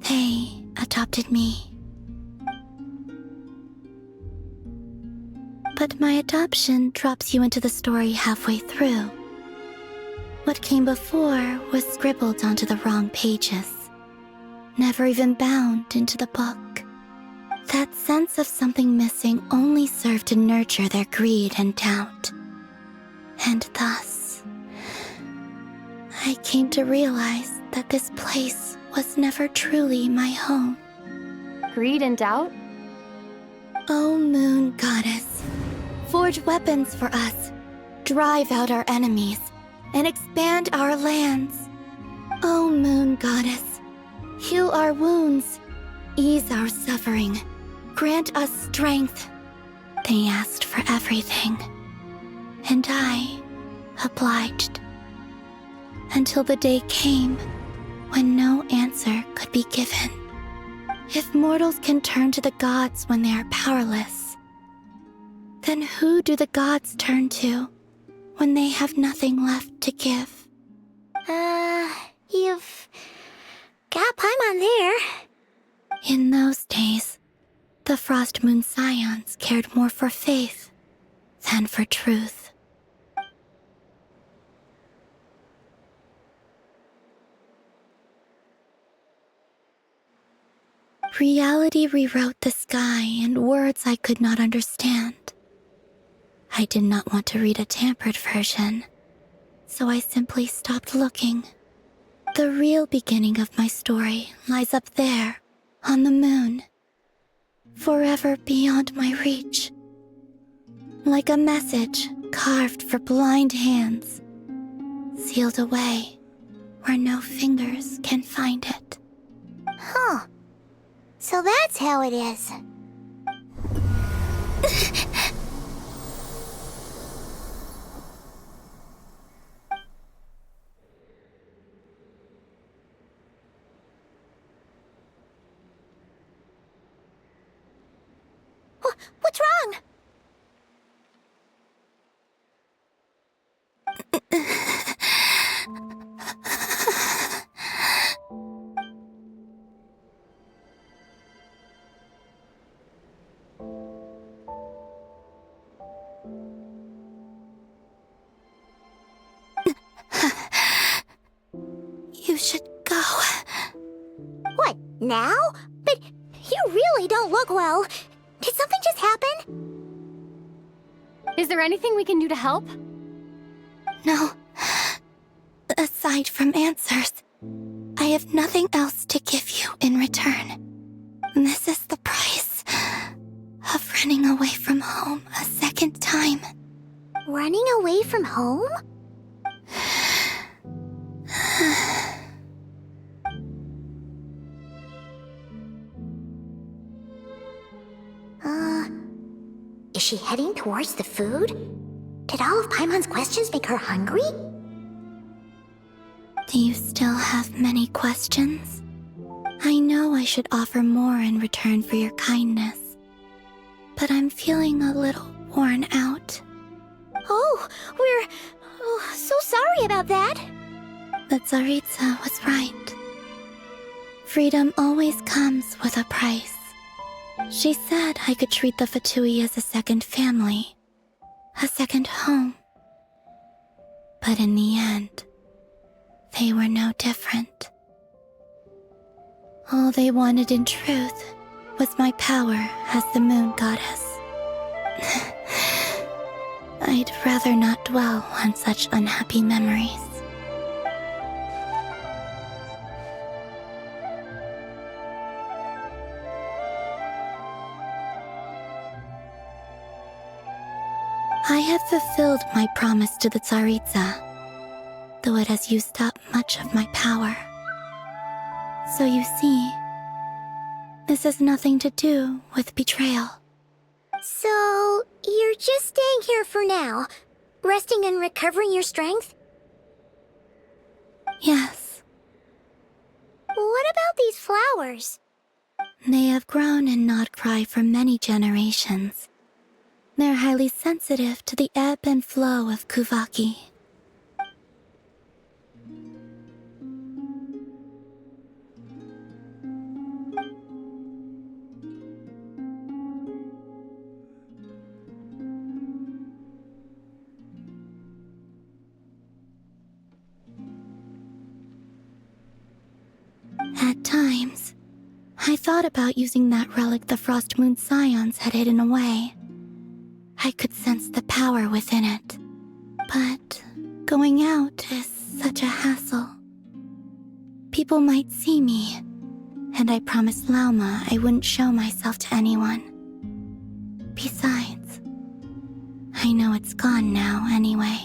I: they adopted me. But my adoption drops you into the story halfway through. What came before was scribbled onto the wrong pages, never even bound into the book. That sense of something missing only served to nurture their greed and doubt. And thus, I came to realize that this place was never truly my home.
B: Greed and doubt?
I: O Moon Goddess, forge weapons for us, drive out our enemies, and expand our lands. O Moon Goddess, heal our wounds, ease our suffering, grant us strength. They asked for everything, and I obliged. Until the day came when no answer could be given. If mortals can turn to the gods when they are powerless, then who do the gods turn to when they have nothing left to give?
D: You've got Paimon there.
I: In those days, the Frost Moon Scions cared more for faith than for truth. Reality rewrote the sky in words I could not understand. I did not want to read a tampered version, so I simply stopped looking. The real beginning of my story lies up there, on the moon, forever beyond my reach. Like a message carved for blind hands, sealed away where no fingers can find it.
D: Huh. So that's how it is. What's wrong?
I: You should go.
D: What, now? But you really don't look well. Did something just happen?
B: Is there anything we can do to help?
I: No. Aside from answers, I have nothing else to give you in return. This is the price of running away from home a second time.
D: Running away from home? Is she heading towards the food? Did all of Paimon's questions make her hungry?
I: Do you still have many questions? I know I should offer more in return for your kindness, but I'm feeling a little worn out.
D: Oh, we're so sorry about that.
I: But Tsaritsa was right. Freedom always comes with a price. She said I could treat the Fatui as a second family, a second home. But in the end, they were no different. All they wanted in truth was my power as the Moon Goddess. I'd rather not dwell on such unhappy memories. I have fulfilled my promise to the Tsaritsa, though it has used up much of my power. So you see, this has nothing to do with betrayal.
D: So, you're just staying here for now, resting and recovering your strength?
I: Yes.
D: What about these flowers?
I: They have grown in Nod Krai for many generations. They're highly sensitive to the ebb and flow of Kuvaki. At times, I thought about using that relic the Frost Moon Scions had hidden away. I could sense the power within it. But going out is such a hassle. People might see me, and I promised Lauma I wouldn't show myself to anyone. Besides, I know it's gone now anyway.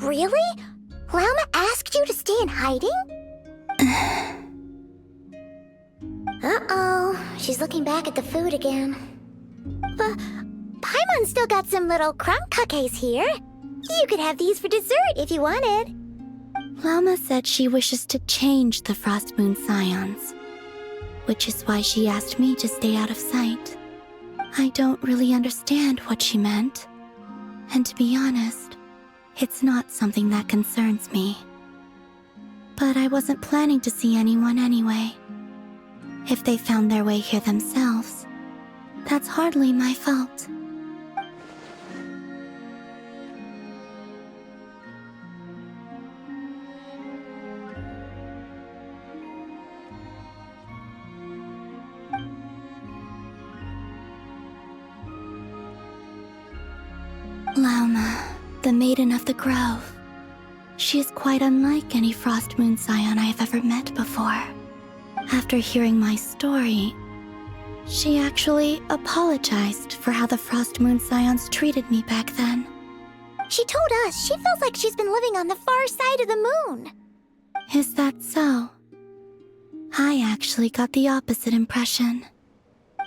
D: Really? Lauma asked you to stay in hiding? Uh-oh, she's looking back at the food again. But Paimon's still got some little crumb cookies here. You could have these for dessert if you wanted.
I: Lauma said she wishes to change the Frost Moon Scions, which is why she asked me to stay out of sight. I don't really understand what she meant, and to be honest, it's not something that concerns me. But I wasn't planning to see anyone anyway. If they found their way here themselves, that's hardly my fault. Lauma, the Maiden of the Grove. She is quite unlike any Frost Moon Scion I have ever met before. After hearing my story, she actually apologized for how the Frost Moon Scions treated me back then.
D: She told us she feels like she's been living on the far side of the moon.
I: Is that so? I actually got the opposite impression.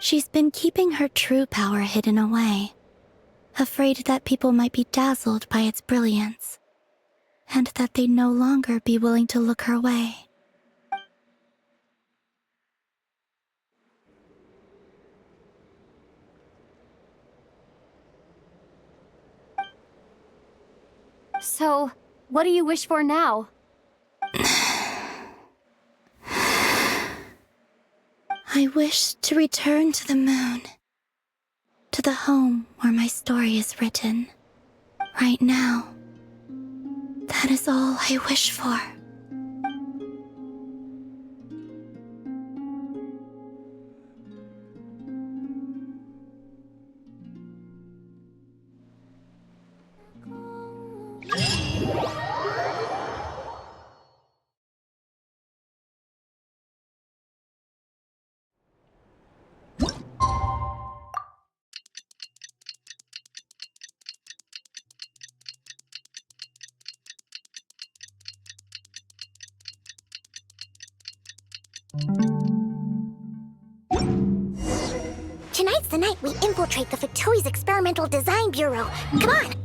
I: She's been keeping her true power hidden away, afraid that people might be dazzled by its brilliance, and that they'd no longer be willing to look her way.
B: So, what do you wish for now?
I: I wish to return to the moon, to the home where my story is written. Right now, that is all I wish for.
D: Tonight's the night we infiltrate the Fatoi's Experimental Design Bureau. Come on!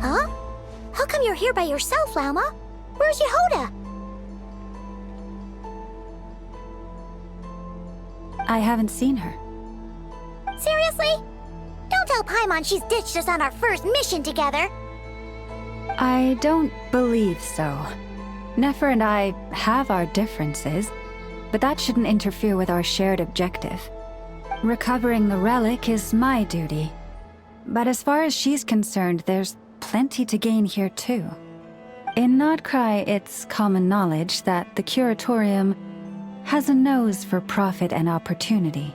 D: Huh? How come you're here by yourself, Lauma? Where's Yehoda?
G: I haven't seen her.
D: Seriously? Don't tell Paimon she's ditched us on our first mission together.
G: I don't believe so. Nefer and I have our differences, but that shouldn't interfere with our shared objective. Recovering the relic is my duty. But as far as she's concerned, there's plenty to gain here too. In Krai, it's common knowledge that the Curatorium has a nose for profit and opportunity.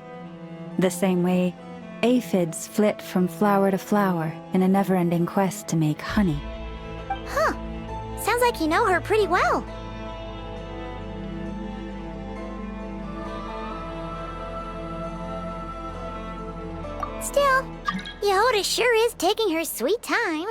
G: The same way aphids flit from flower to flower in a never-ending quest to make honey.
D: Huh. Sounds like you know her pretty well. Still, Yehoda sure is taking her sweet time.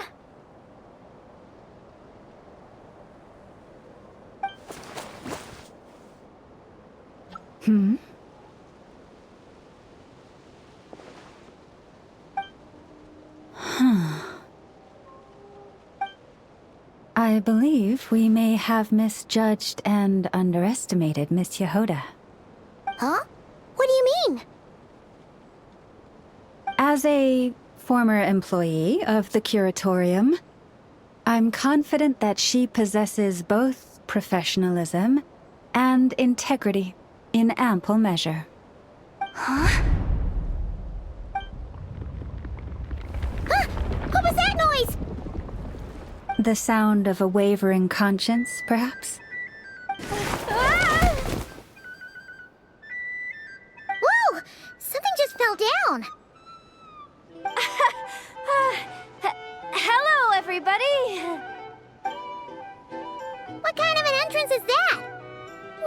G: I believe we may have misjudged and underestimated Miss Yehoda.
D: Huh? What do you mean?
G: As a former employee of the Curatorium, I'm confident that she possesses both professionalism and integrity in ample measure.
D: Huh? Huh? What was that noise?
G: The sound of a wavering conscience, perhaps?
D: Ah! Whoa! Something just fell down.
B: everybody!
D: What kind of an entrance is that?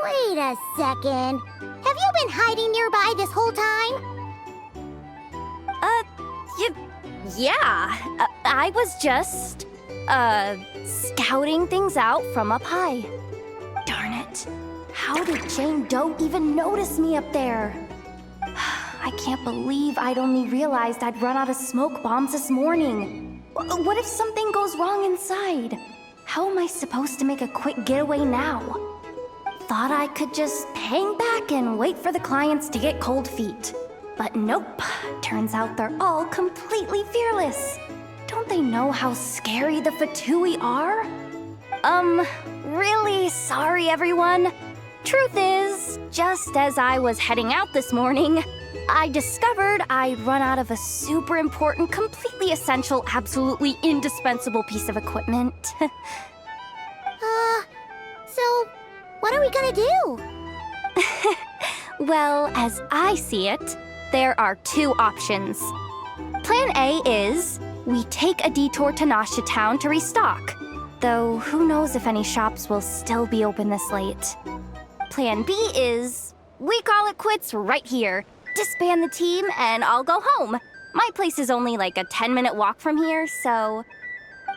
D: Wait a second. Have you been hiding nearby this whole time?
B: Yeah. I was just, scouting things out from up high. Darn it. How did Jane Doe even notice me up there? I can't believe I'd only realized I'd run out of smoke bombs this morning. What if something goes wrong inside? How am I supposed to make a quick getaway now? Thought I could just hang back and wait for the clients to get cold feet. But nope, turns out they're all completely fearless. Don't they know how scary the Fatui are? Really sorry everyone. Truth is, just as I was heading out this morning, I discovered I'd run out of a super important, completely essential, absolutely indispensable piece of equipment.
D: So, what are we gonna do?
B: Well, as I see it, there are two options. Plan A is we take a detour to Nasha Town to restock, though who knows if any shops will still be open this late. Plan B is we call it quits right here, disband the team, and I'll go home. My place is only like a 10-minute walk from here, so...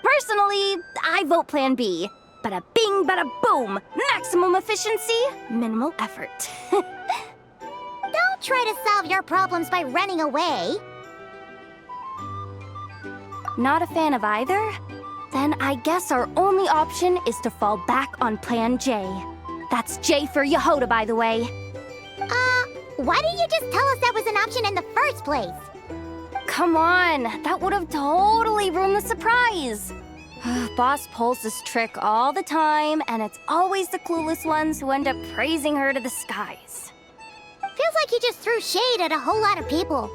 B: Personally, I vote Plan B. Bada bing, bada boom! Maximum efficiency, minimal effort.
D: Don't try to solve your problems by running away.
B: Not a fan of either? Then I guess our only option is to fall back on Plan J. That's J for Yehoda, by the way.
D: Why didn't you just tell us that was an option in the first place?
B: Come on, that would have totally ruined the surprise. Boss pulls this trick all the time, and it's always the clueless ones who end up praising her to the skies.
D: Feels like you just threw shade at a whole lot of people.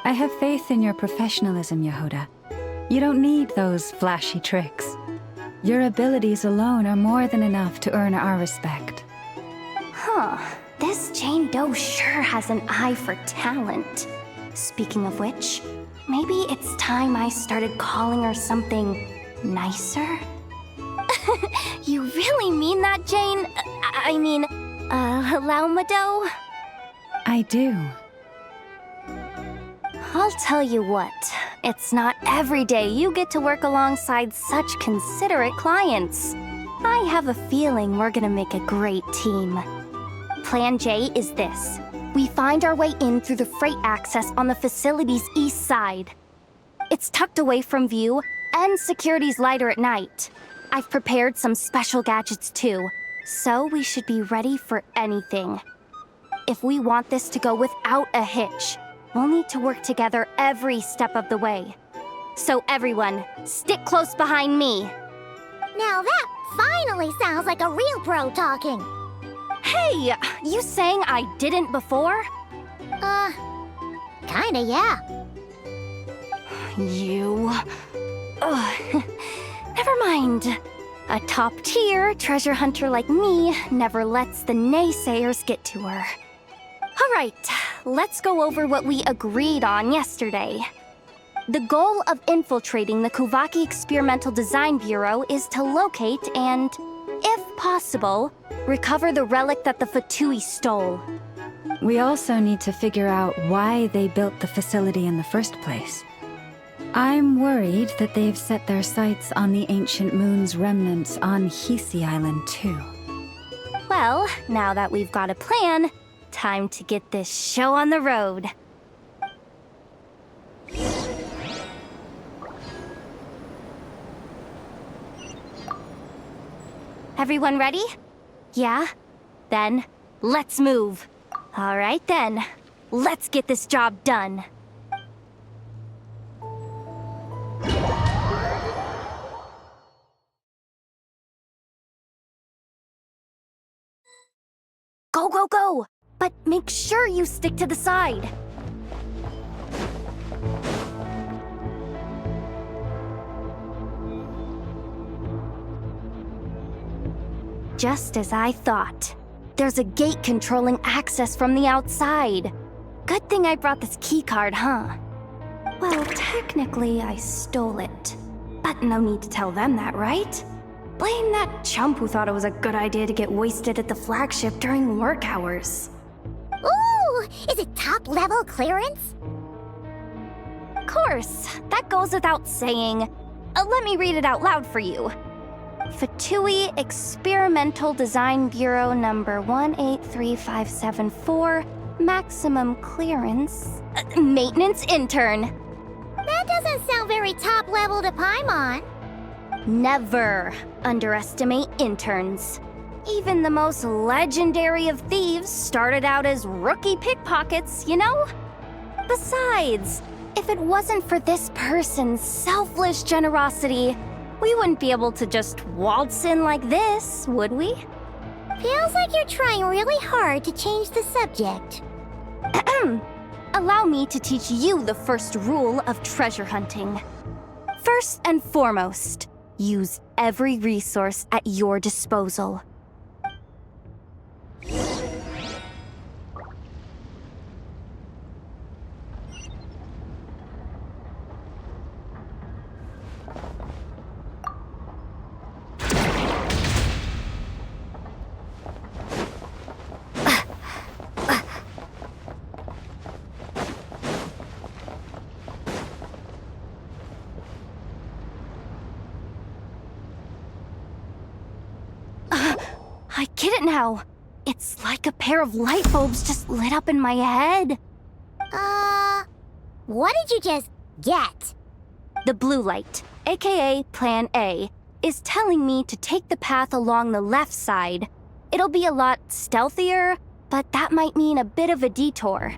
G: I have faith in your professionalism, Yehoda. You don't need those flashy tricks. Your abilities alone are more than enough to earn our respect.
B: Huh. This Jane Doe sure has an eye for talent. Speaking of which, maybe it's time I started calling her something nicer? You really mean that, Jane? Lauma Doe?
G: I do.
B: I'll tell you what, it's not every day you get to work alongside such considerate clients. I have a feeling we're gonna make a great team. Plan J is this. We find our way in through the freight access on the facility's east side. It's tucked away from view, and security's lighter at night. I've prepared some special gadgets too, so we should be ready for anything. If we want this to go without a hitch, we'll need to work together every step of the way. So everyone, stick close behind me.
D: Now that finally sounds like a real pro talking.
B: Hey, you saying I didn't before?
D: Kinda, yeah.
B: You... Ugh. Never mind. A top-tier treasure hunter like me never lets the naysayers get to her. All right, let's go over what we agreed on yesterday. The goal of infiltrating the Kuvaki Experimental Design Bureau is to locate and, if possible, recover the relic that the Fatui stole.
G: We also need to figure out why they built the facility in the first place. I'm worried that they've set their sights on the ancient moon's remnants on Hisi Island too.
B: Well, now that we've got a plan, time to get this show on the road. Everyone ready? Yeah? Then, let's move. All right then, let's get this job done. Go, go, go! But make sure you stick to the side. Just as I thought. There's a gate controlling access from the outside. Good thing I brought this keycard, huh? Well, technically I stole it.
J: But no need to tell them that, right? Blame that chump who thought it was a good idea to get wasted at the flagship during work hours.
D: Ooh, is it top-level clearance?
B: Of course, that goes without saying. Let me read it out loud for you. Fatui Experimental Design Bureau number 183574, maximum clearance. Maintenance intern.
D: That doesn't sound very top-level to Paimon.
B: Never underestimate interns. Even the most legendary of thieves started out as rookie pickpockets, you know? Besides, if it wasn't for this person's selfless generosity, we wouldn't be able to just waltz in like this, would we?
D: Feels like you're trying really hard to change the subject.
B: Allow me to teach you the first rule of treasure hunting. First and foremost, use every resource at your disposal. I get it now. It's like a pair of light bulbs just lit up in my head.
D: What did you just get?
B: The blue light, aka Plan A, is telling me to take the path along the left side. It'll be a lot stealthier, but that might mean a bit of a detour.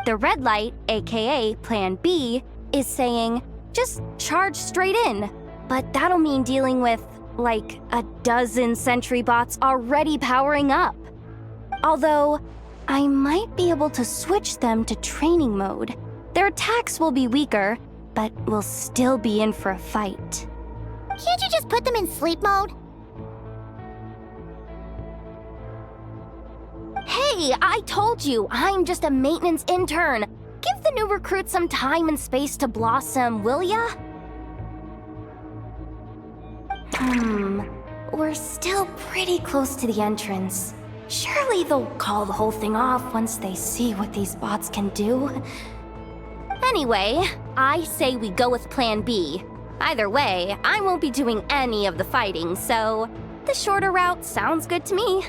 B: The red light, aka Plan B, is saying, just charge straight in, but that'll mean dealing with like a dozen sentry bots already powering up. Although, I might be able to switch them to training mode. Their attacks will be weaker, but we'll still be in for a fight.
D: Can't you just put them in sleep mode?
B: Hey, I told you, I'm just a maintenance intern. Give the new recruits some time and space to blossom, will ya? We're still pretty close to the entrance. Surely they'll call the whole thing off once they see what these bots can do. Anyway, I say we go with Plan B. Either way, I won't be doing any of the fighting, so the shorter route sounds good to me.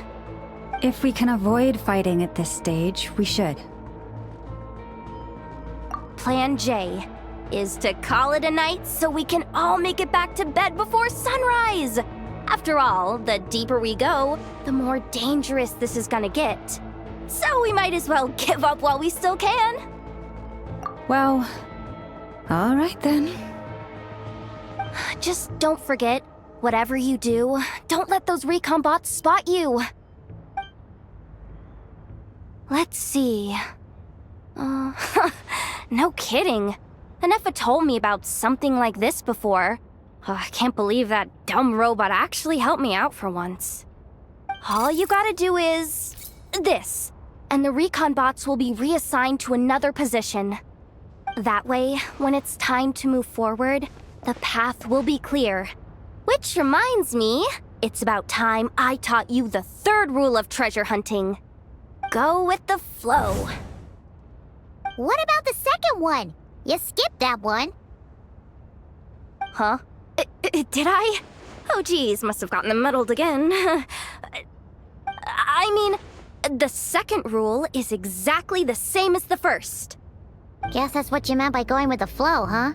G: If we can avoid fighting at this stage, we should.
B: Plan J is to call it a night so we can all make it back to bed before sunrise. After all, the deeper we go, the more dangerous this is gonna get. So we might as well give up while we still can.
G: Well, all right then.
B: Just don't forget, whatever you do, don't let those recon bots spot you. Let's see. No kidding. Anefa told me about something like this before. I can't believe that dumb robot actually helped me out for once. All you gotta do is this, and the recon bots will be reassigned to another position. That way, when it's time to move forward, the path will be clear. Which reminds me, it's about time I taught you the third rule of treasure hunting. Go with the flow.
D: What about the second one? You skipped that one.
B: Huh? Did I? Oh geez, must have gotten them muddled again. I mean, the second rule is exactly the same as the first.
D: Guess that's what you meant by going with the flow, huh?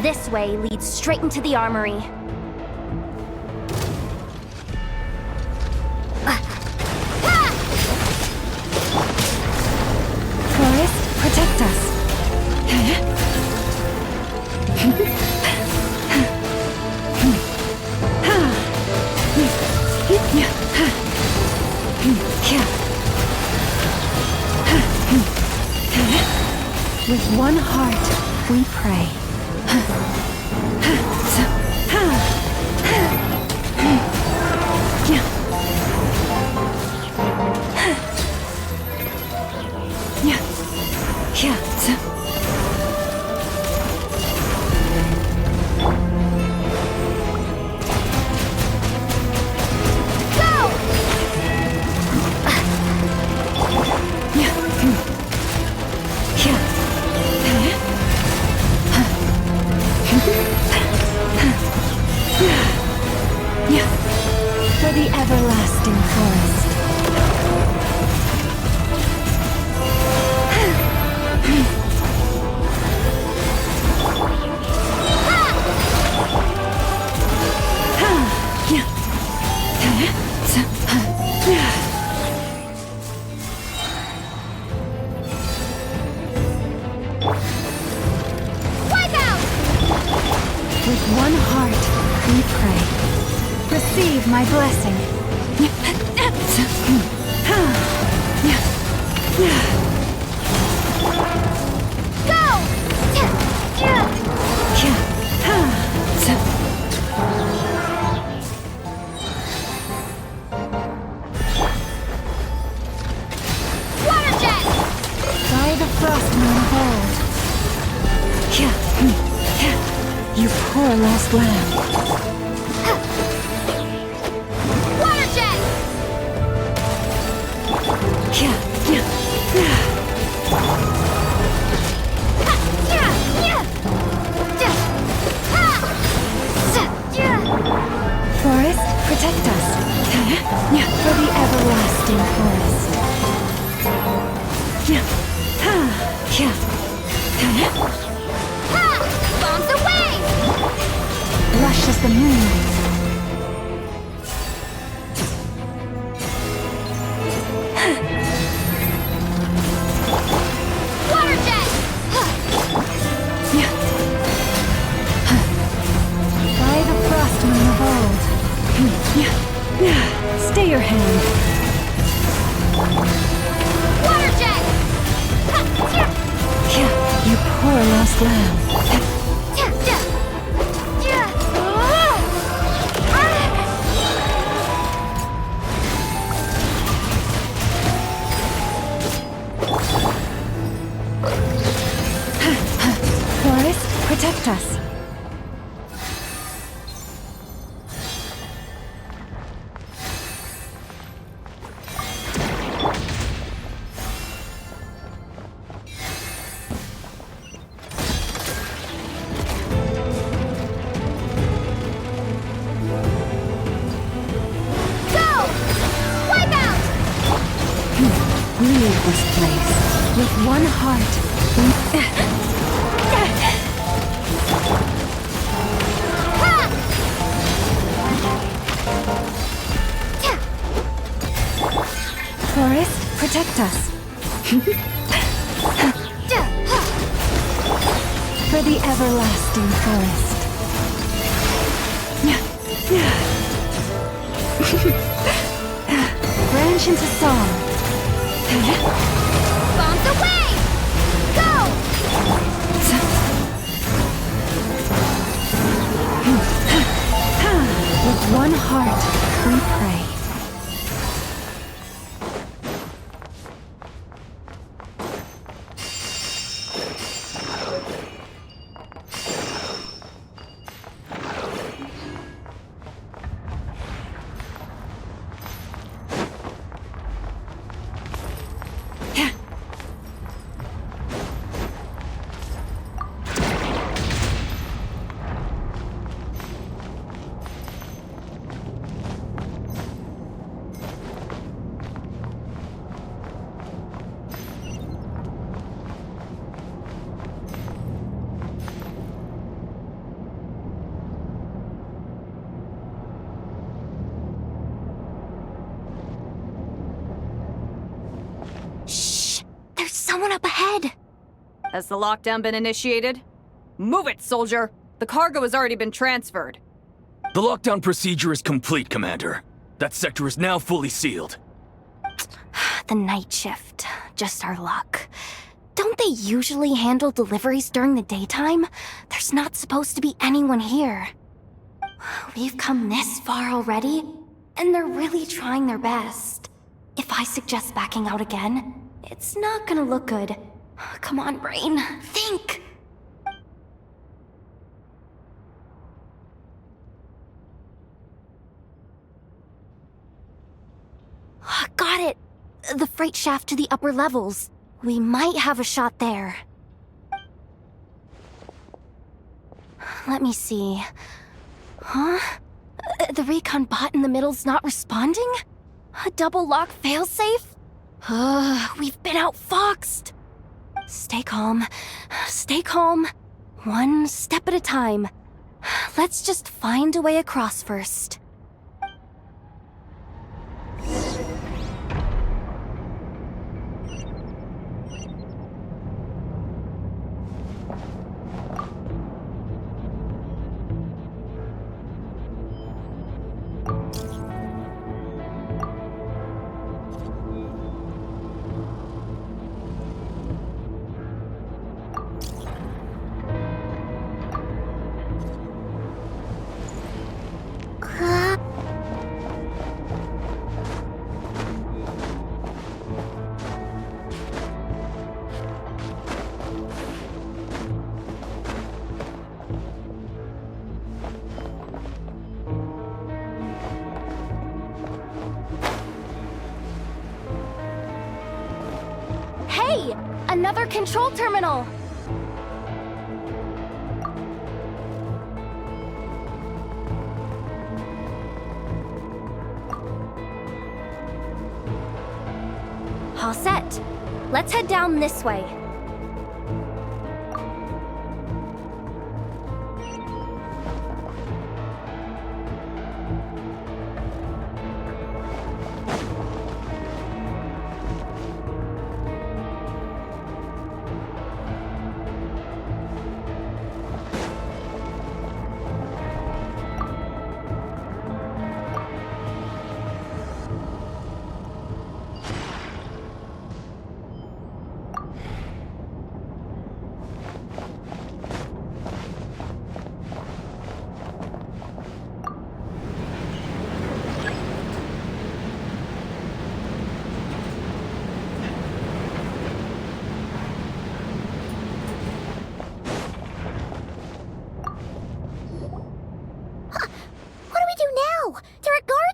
J: this way leads straight into the armory.
G: Forest, protect us. With one heart, we pray. For the everlasting forest. With one heart, we pray. Receive my blessing. By the frost moon of old. You poor lost lamb.
D: Water jet!
G: Forest, protect us. For the everlasting forest.
D: Bombs away!
G: Lush as the moon.
D: Water jet!
G: By the frost moon of old. Stay your hand.
D: Water jet!
G: You poor lost lamb. Forest, protect us. Leave this place with one heart. Forest, protect us. For the everlasting forest. Branch into song.
D: Bombs away! Go!
G: With one heart, we pray.
D: someone up ahead.
K: Has the lockdown been initiated? Move it, soldier! The cargo has already been transferred.
L: The lockdown procedure is complete, Commander. That sector is now fully sealed.
J: The night shift. Just our luck. Don't they usually handle deliveries during the daytime? There's not supposed to be anyone here. We've come this far already, and they're really trying their best. If I suggest backing out again, it's not gonna look good. Come on, brain. Think! Got it! The freight shaft to the upper levels. We might have a shot there. Let me see. Huh? The recon bot in the middle's not responding? A double lock failsafe? We've been outfoxed! Stay calm. Stay calm. One step at a time. Let's just find a way across first. Hey! Another control terminal! All set. Let's head down this way.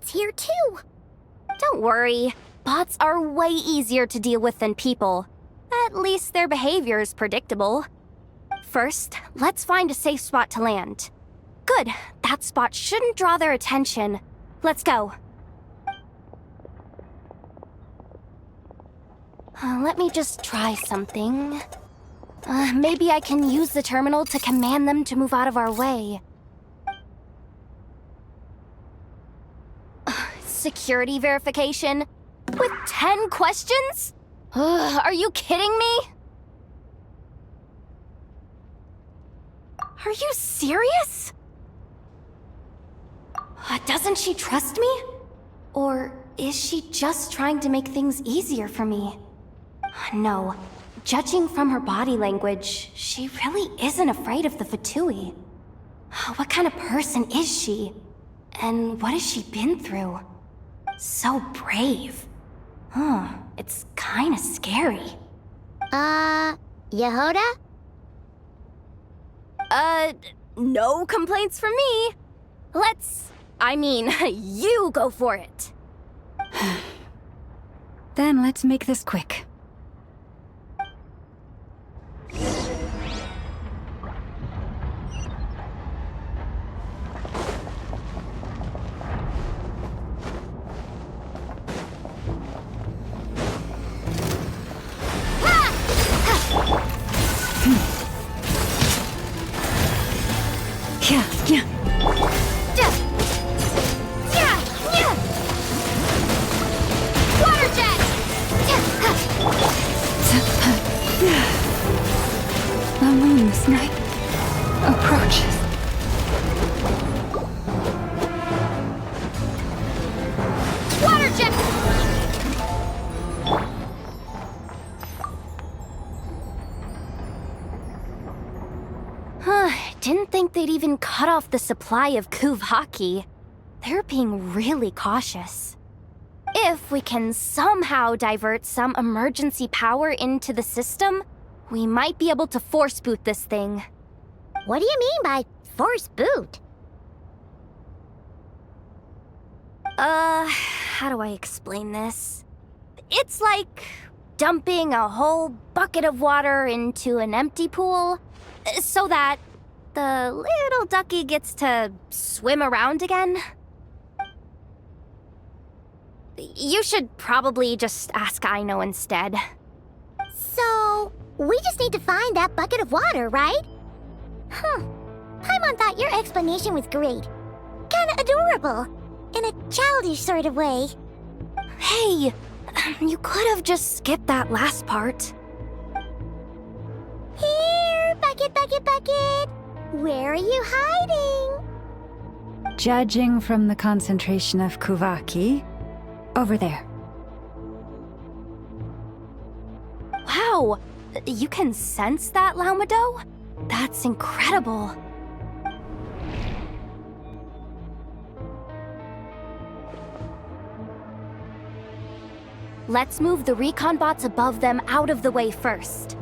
D: Here too.
J: Don't worry. Bots are way easier to deal with than people. At least their behavior is predictable. First, let's find a safe spot to land. Good. That spot shouldn't draw their attention. Let's go. Let me just try something. Maybe I can use the terminal to command them to move out of our way. Security verification? With 10 questions? Are you kidding me? Are you serious? Doesn't she trust me? Or is she just trying to make things easier for me? No. Judging from her body language, she really isn't afraid of the Fatui. What kind of person is she? And what has she been through? So brave. It's kinda scary.
D: Yehoda?
J: No complaints from me. You go for it.
G: Then let's make this quick.
D: Water jet!
J: didn't think they'd even cut off the supply of Kuvaki. They're being really cautious. If we can somehow divert some emergency power into the system, we might be able to force boot this thing.
D: What do you mean by force boot?
J: How do I explain this? It's like dumping a whole bucket of water into an empty pool, so that the little ducky gets to swim around again. You should probably just ask Aino instead.
D: So, we just need to find that bucket of water, right? Huh. Paimon thought your explanation was great. Kinda adorable. In a childish sort of way.
J: Hey, you could have just skipped that last part.
D: Here, bucket, bucket, bucket. Where are you hiding?
G: Judging from the concentration of Kuvaki, over there.
J: Wow, you can sense that, Laumado? That's incredible. Let's move the recon bots above them out of the way first.